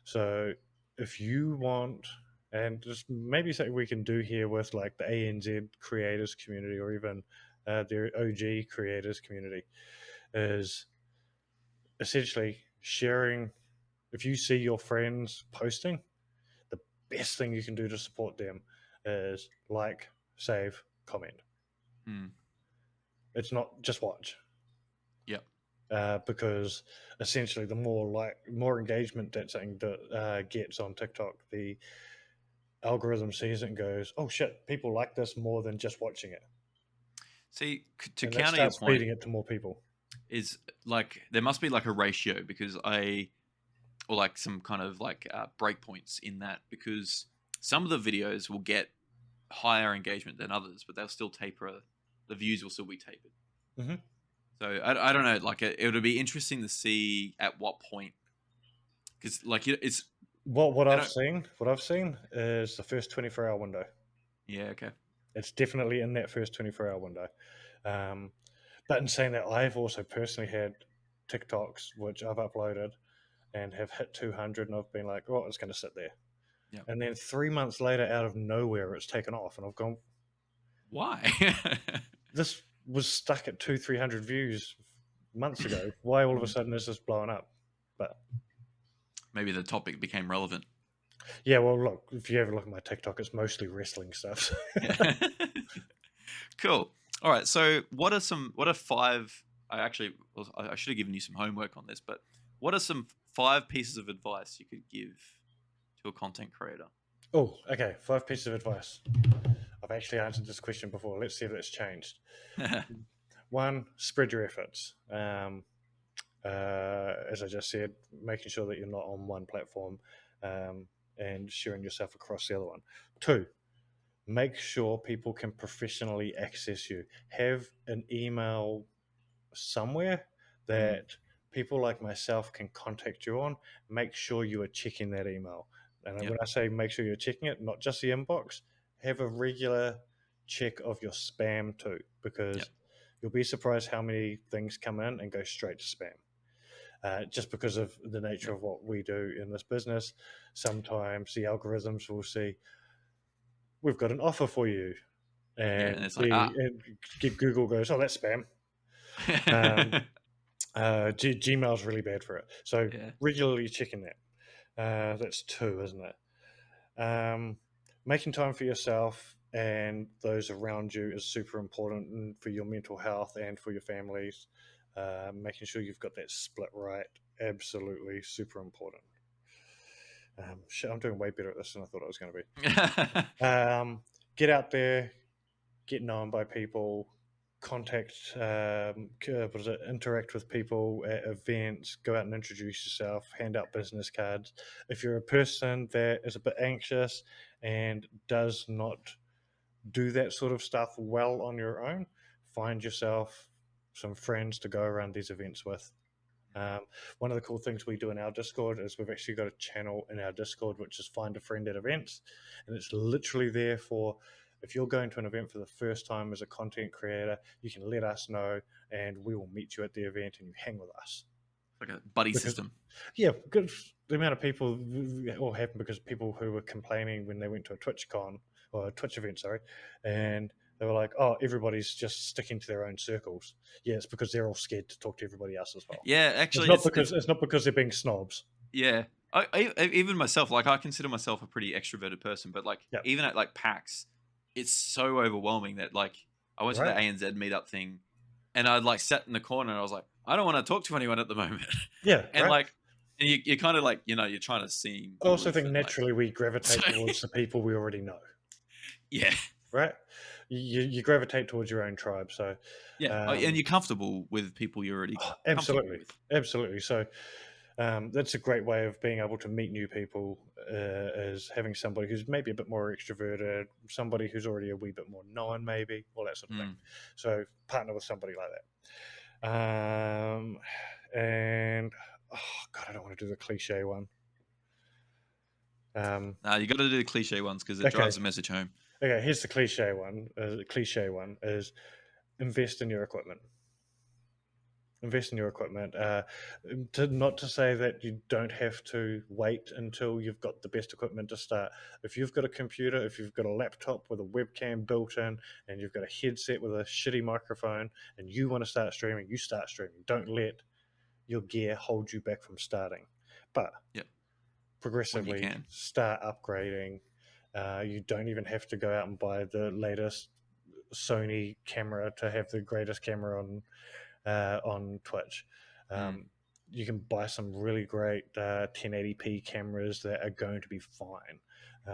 So if you want, and just maybe something we can do here with like the ANZ creators community or even their OG creators community is essentially sharing. If you see your friends posting, the best thing you can do to support them is like, save, comment. Hmm. It's not just watch, Yep. because essentially the more engagement that something gets on TikTok, the algorithm sees it and goes, "Oh shit, people like this more than just watching it," See, to and that counter your starts point, feeding it to more people. is like there must be like a ratio because or like some kind of like breakpoints in that because some of the videos will get higher engagement than others, but they'll still taper. The views will still be tapered. Hmm. So I don't know. Like it would be interesting to see at what point because like it's What they I've don't. seen, is the first 24-hour window. Yeah. Okay. It's definitely in that first 24-hour window. Um, but in saying that, I've also personally had TikToks which I've uploaded and have hit 200, and I've been like, "Oh, it's going to sit there." Yeah. And then 3 months later, out of nowhere, it's taken off, and I've gone, Why? "This was stuck at 300 views months ago. Why all of a Hmm. sudden is this blowing up?" But Maybe the topic became relevant. yeah, well, look, if you ever look at my TikTok, it's mostly wrestling stuff. Yeah. Cool. All right. So, what are five? I should have given you some homework on this, but what are some five pieces of advice you could give to a content creator? Oh, okay. 5 pieces of advice. I've actually answered this question before. Let's see if it's changed. One, spread your efforts. As I just said, making sure that you're not on one platform, and sharing yourself across the other one. Two, make sure people can professionally access you. Have an email somewhere Mm, that people like myself can contact you on. Make sure you are checking that email. And yep. when I say make sure you're checking it, not just the inbox, have a regular check of your spam too, Yep. because you'll be surprised how many things come in and go straight to spam. Just because of the nature Yep. of what we do in this business, sometimes the algorithms will see, "We've got an offer for you," Yeah. And and it's like Google goes, "Oh, that's spam." Um, Gmail's really bad for it. So yeah. regularly checking that. That's two, isn't it? Making time for yourself and those around you is super important, and for your mental health and for your families. Making sure you've got that split right, absolutely super important. Shit, I'm doing way better at this than I thought I was going to be. Get out there, get known by people, contact, what is it, interact with people at events, go out and introduce yourself, hand out business cards. If you're a person that is a bit anxious and does not do that sort of stuff well on your own, find yourself some friends to go around these events with. Um, One of the cool things we do in our Discord is we've actually got a channel in our Discord which is find a friend at events, and it's literally there for if you're going to an event for the first time as a content creator, you can let us know, and we will meet you at the event and you hang with us. Like a buddy Because system. yeah, because the amount of people all happened because people who were complaining when they went to a TwitchCon or a Twitch event, sorry, and they were like, "Oh, everybody's just sticking to their own circles." Yeah, it's because they're all scared to talk to everybody else as well. Yeah. It's Actually, not it's because they're being snobs. yeah. Even myself, like I consider myself a pretty extroverted person, but like Yep. even at like PAX, it's so overwhelming that like I went to the Right. ANZ meetup thing, and I like sat in the corner and I was like, I don't want to talk to anyone at the moment, Yeah. and Right. like, and you kind of like you're trying to seem I also aloof think and like, naturally we so gravitate towards the people we already know. yeah, Right. You gravitate towards your own tribe. So, yeah, and um, you're comfortable with people you're already comfortable absolutely, with. absolutely. So that's a great way of being able to meet new people. Is having somebody who's maybe a bit more extroverted, somebody who's already a wee bit more known, maybe all that sort of thing. Mm. So partner with somebody like that. And oh god, I don't want to do the cliche one. Um, Nah, you got to do the cliche ones because it okay, drives the message home. okay. Here's the cliche one. The cliche one is invest in your equipment. Invest in your equipment. Not to say that you don't have to wait until you've got the best equipment to start. If you've got a computer, if you've got a laptop with a webcam built in, and you've got a headset with a shitty microphone, and you want to start streaming, you start streaming. Don't let your gear hold you back from starting. But Yep, when you progressively can. start upgrading. You don't even have to go out and buy the latest Sony camera to have the greatest camera on Twitch. Mm. Um, you can buy some really great 1080p cameras that are going to be fine.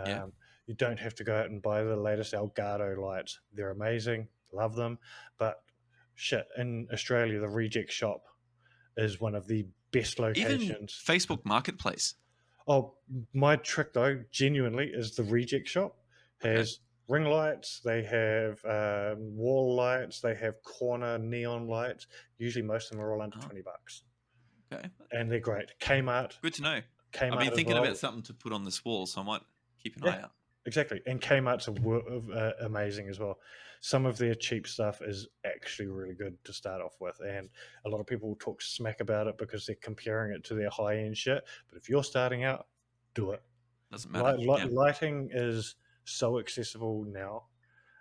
Yeah, You don't have to go out and buy the latest Elgato lights. They're amazing, love them, but shit, in Australia, the Reject Shop is one of the best even locations. Facebook Marketplace. Oh, my trick though, genuinely, is the Reject Shop Okay. has ring lights. They have wall lights. They have corner neon lights. Usually, most of them are all under Oh, $20, okay. and they're great. Kmart, Good to know. I've been Kmart as thinking about well. something to put on this wall, so I might keep an Yeah, eye out. exactly. And Kmart's amazing as well. Some of their cheap stuff is actually really good to start off with, and a lot of people will talk smack about it because they're comparing it to their high end shit. But if you're starting out, do it. Doesn't matter. Yeah. Lighting is so accessible now,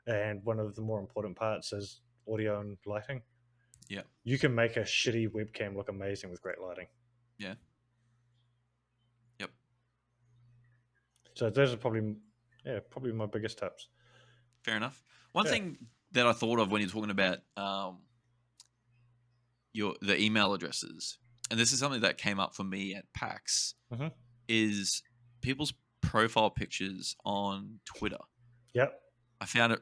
and one of the more important parts is audio and lighting. Yeah. You can make a shitty webcam look amazing with great lighting. Yeah. Yep. So those are probably, yeah, probably my biggest tips. Fair enough. One Yeah. thing that I thought of when you're talking about the email addresses, and this is something that came up for me at PAX, Hmm. is people's profile pictures on Twitter. Yep. I found it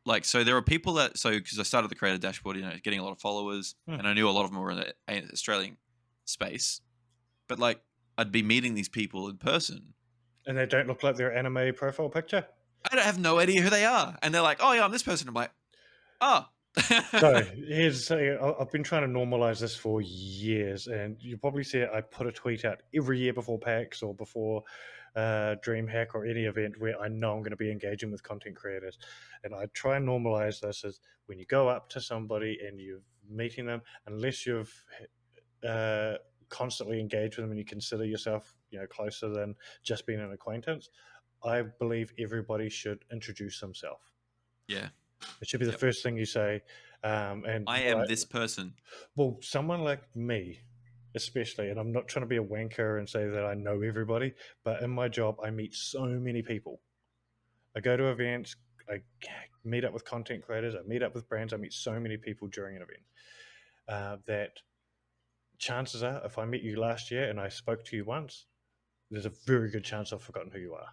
like so there are people that because I started the creator dashboard, getting a lot of followers, Hmm. and I knew a lot of them were in the Australian space, but like I'd be meeting these people in person. And they don't look like their anime profile picture. I don't have no idea who they are, and they're like, "Oh yeah, I'm this person." I'm like, "Oh, So here's something. I've been trying to normalize this for years, and you probably see it. I put a tweet out every year before PAX or before DreamHack or any event where I know I'm going to be engaging with content creators, and I try and normalize this as when you go up to somebody and you're meeting them, unless you've uh, constantly engaged with them and you consider yourself, closer than just being an acquaintance. I believe everybody should introduce themselves. yeah, It should be the yep, first thing you say. And I am this person." well, someone like me, especially, and I'm not trying to be a wanker and say that I know everybody, but in my job, I meet so many people. I go to events, I meet up with content creators, I meet up with brands, I meet so many people during an event that chances are, if I met you last year and I spoke to you once, there's a very good chance I've forgotten who you are.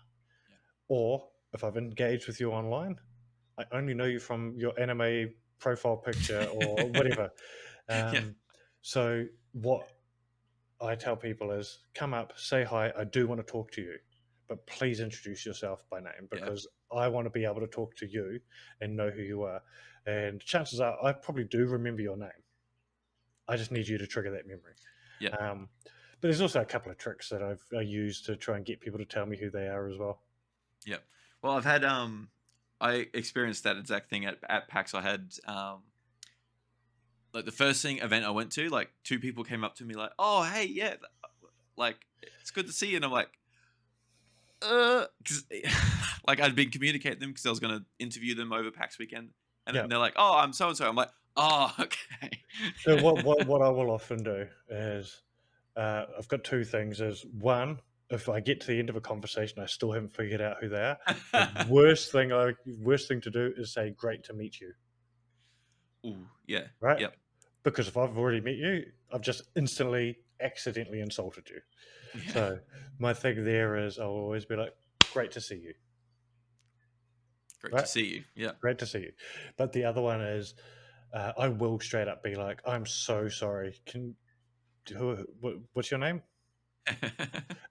Yeah, Or if I've engaged with you online, I only know you from your anime profile picture or whatever. yeah, Um, so what I tell people is come up, say hi. I do want to talk to you, but please introduce yourself by name yeah, because I want to be able to talk to you and know who you are. And chances are I probably do remember your name. I just need you to trigger that memory. yeah, Um, but there's also a couple of tricks that I use to try and get people to tell me who they are as well. yeah. Well, I've had I experienced that exact thing at PAX. I had like the first thing event I went to, like two people came up to me like, "Oh, hey, yeah, like it's good to see you," and I'm like, because like I'd been communicating them because I was going to interview them over PAX weekend, and Yeah. then they're like, "Oh, I'm so and so." I'm like, "Oh, okay." So what I will often do is I've got two things. Is one, if I get to the end of a conversation, I still haven't figured out who they are, the Ooh, worst thing to do is say, "Great to meet you," yeah, right? yep, Because if I've already met you, I've just instantly accidentally insulted you. yeah. So my thing there is I'll always be like, "Great to see you," Great to right? see you. Yeah. Great to see you. But the other one is, I will straight up be like, "I'm so sorry. What's your name?"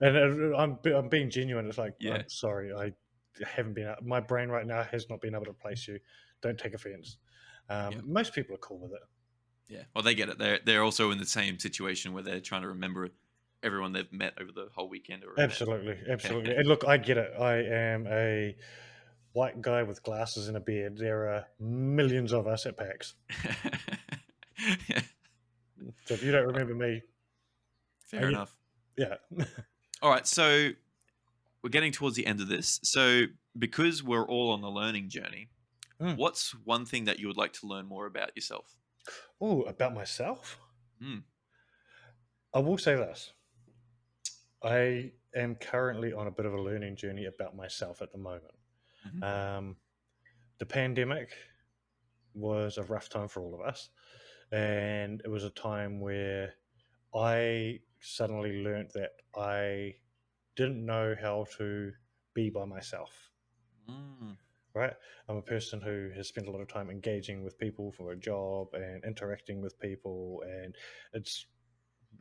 And I'm being genuine. It's like, Yeah, "I'm sorry. I haven't been. My brain right now has not been able to place you. Don't take offense." yeah, Most people are cool with it. yeah. Well, they get it. They're also in the same situation where they're trying to remember everyone they've met over the whole weekend or event. Absolutely, Yeah. absolutely. And look, I get it. I am a white guy with glasses and a beard. There are millions of us at PAX. Yeah. So if you don't remember me, Fair yeah, enough. yeah. All right, so we're getting towards the end of this. So because we're all on the learning journey, Mm. what's one thing that you would like to learn more about yourself? Oh, about myself, Mm. I will say this: I am currently on a bit of a learning journey about myself at the moment. Hmm. Um, the pandemic was a rough time for all of us, and it was a time where I suddenly learned that I didn't know how to be by myself. Mm. Right? I'm a person who has spent a lot of time engaging with people for a job and interacting with people, and it's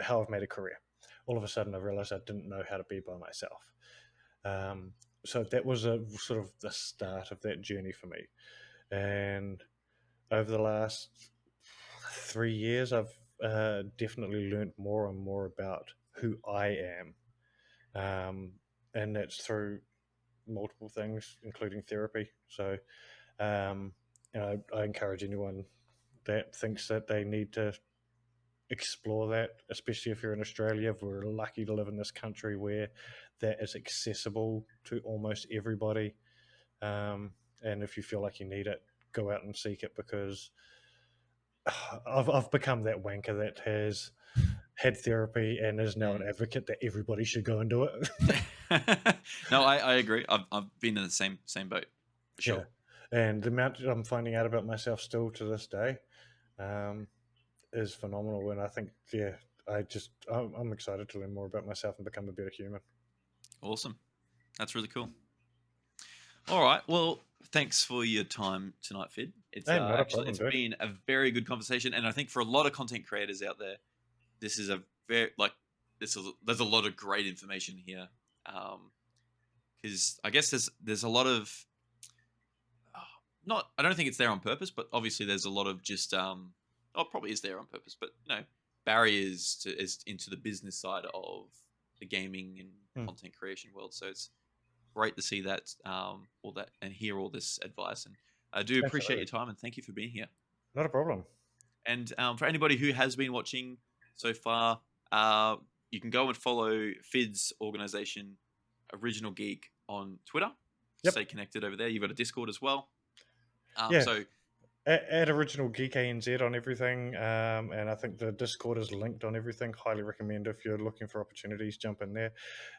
how I've made a career. All of a sudden, I realized I didn't know how to be by myself. Um, so that was a sort of the start of that journey for me. And over the last 3 years, I've definitely learned more and more about who I am. And that's through multiple things, including therapy. So, um, I encourage anyone that thinks that they need to explore that, especially if you're in Australia. We're lucky to live in this country where that is accessible to almost everybody. Um, and if you feel like you need it, go out and seek it, because I've become that wanker that has had therapy and is now an Mm. advocate that everybody should go and do it. No, I agree. I've been in the same boat for sure. Yeah. And the amount that I'm finding out about myself still to this day, um, is phenomenal. And I think, yeah, I'm excited to learn more about myself and become a better human. Awesome. That's really cool. All right. Well, thanks for your time tonight, Fid. It's Hey, not a actually problem, it's dude. been a very good conversation, and I think for a lot of content creators out there, this is a very like there's a lot of great information here. Because I guess there's a lot of uh, not I don't think it's there on purpose, but obviously there's a lot of just oh it probably is there on purpose, but barriers to is into the business side of the gaming and Hmm, content creation world. So it's great to see that all that and hear all this advice. And I do appreciate absolutely. your time and thank you for being here. Not a problem. And for anybody who has been watching so far, you can go and follow Fid's organization, Original Geek, on Twitter. Stay Yep. connected over there. You've got a Discord as well. Yeah. So Add Original Geek ANZ on everything. And I think the Discord is linked on everything. Highly recommend if you're looking for opportunities, jump in there.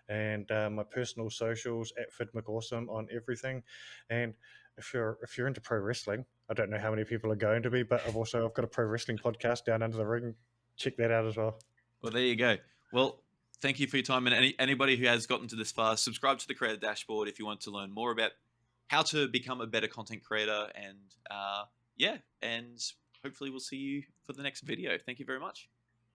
And my personal socials at Phid McAwesome on everything. And if you're into pro wrestling, I don't know how many people are going to be, but I've got a pro wrestling podcast, Down Under the Ring. Check that out as well. well, there you go. Well, thank you for your time. And anybody who has gotten to this far, subscribe to the Creator Dashboard if you want to learn more about how to become a better content creator. And yeah, and hopefully we'll see you for the next video. Thank you very much.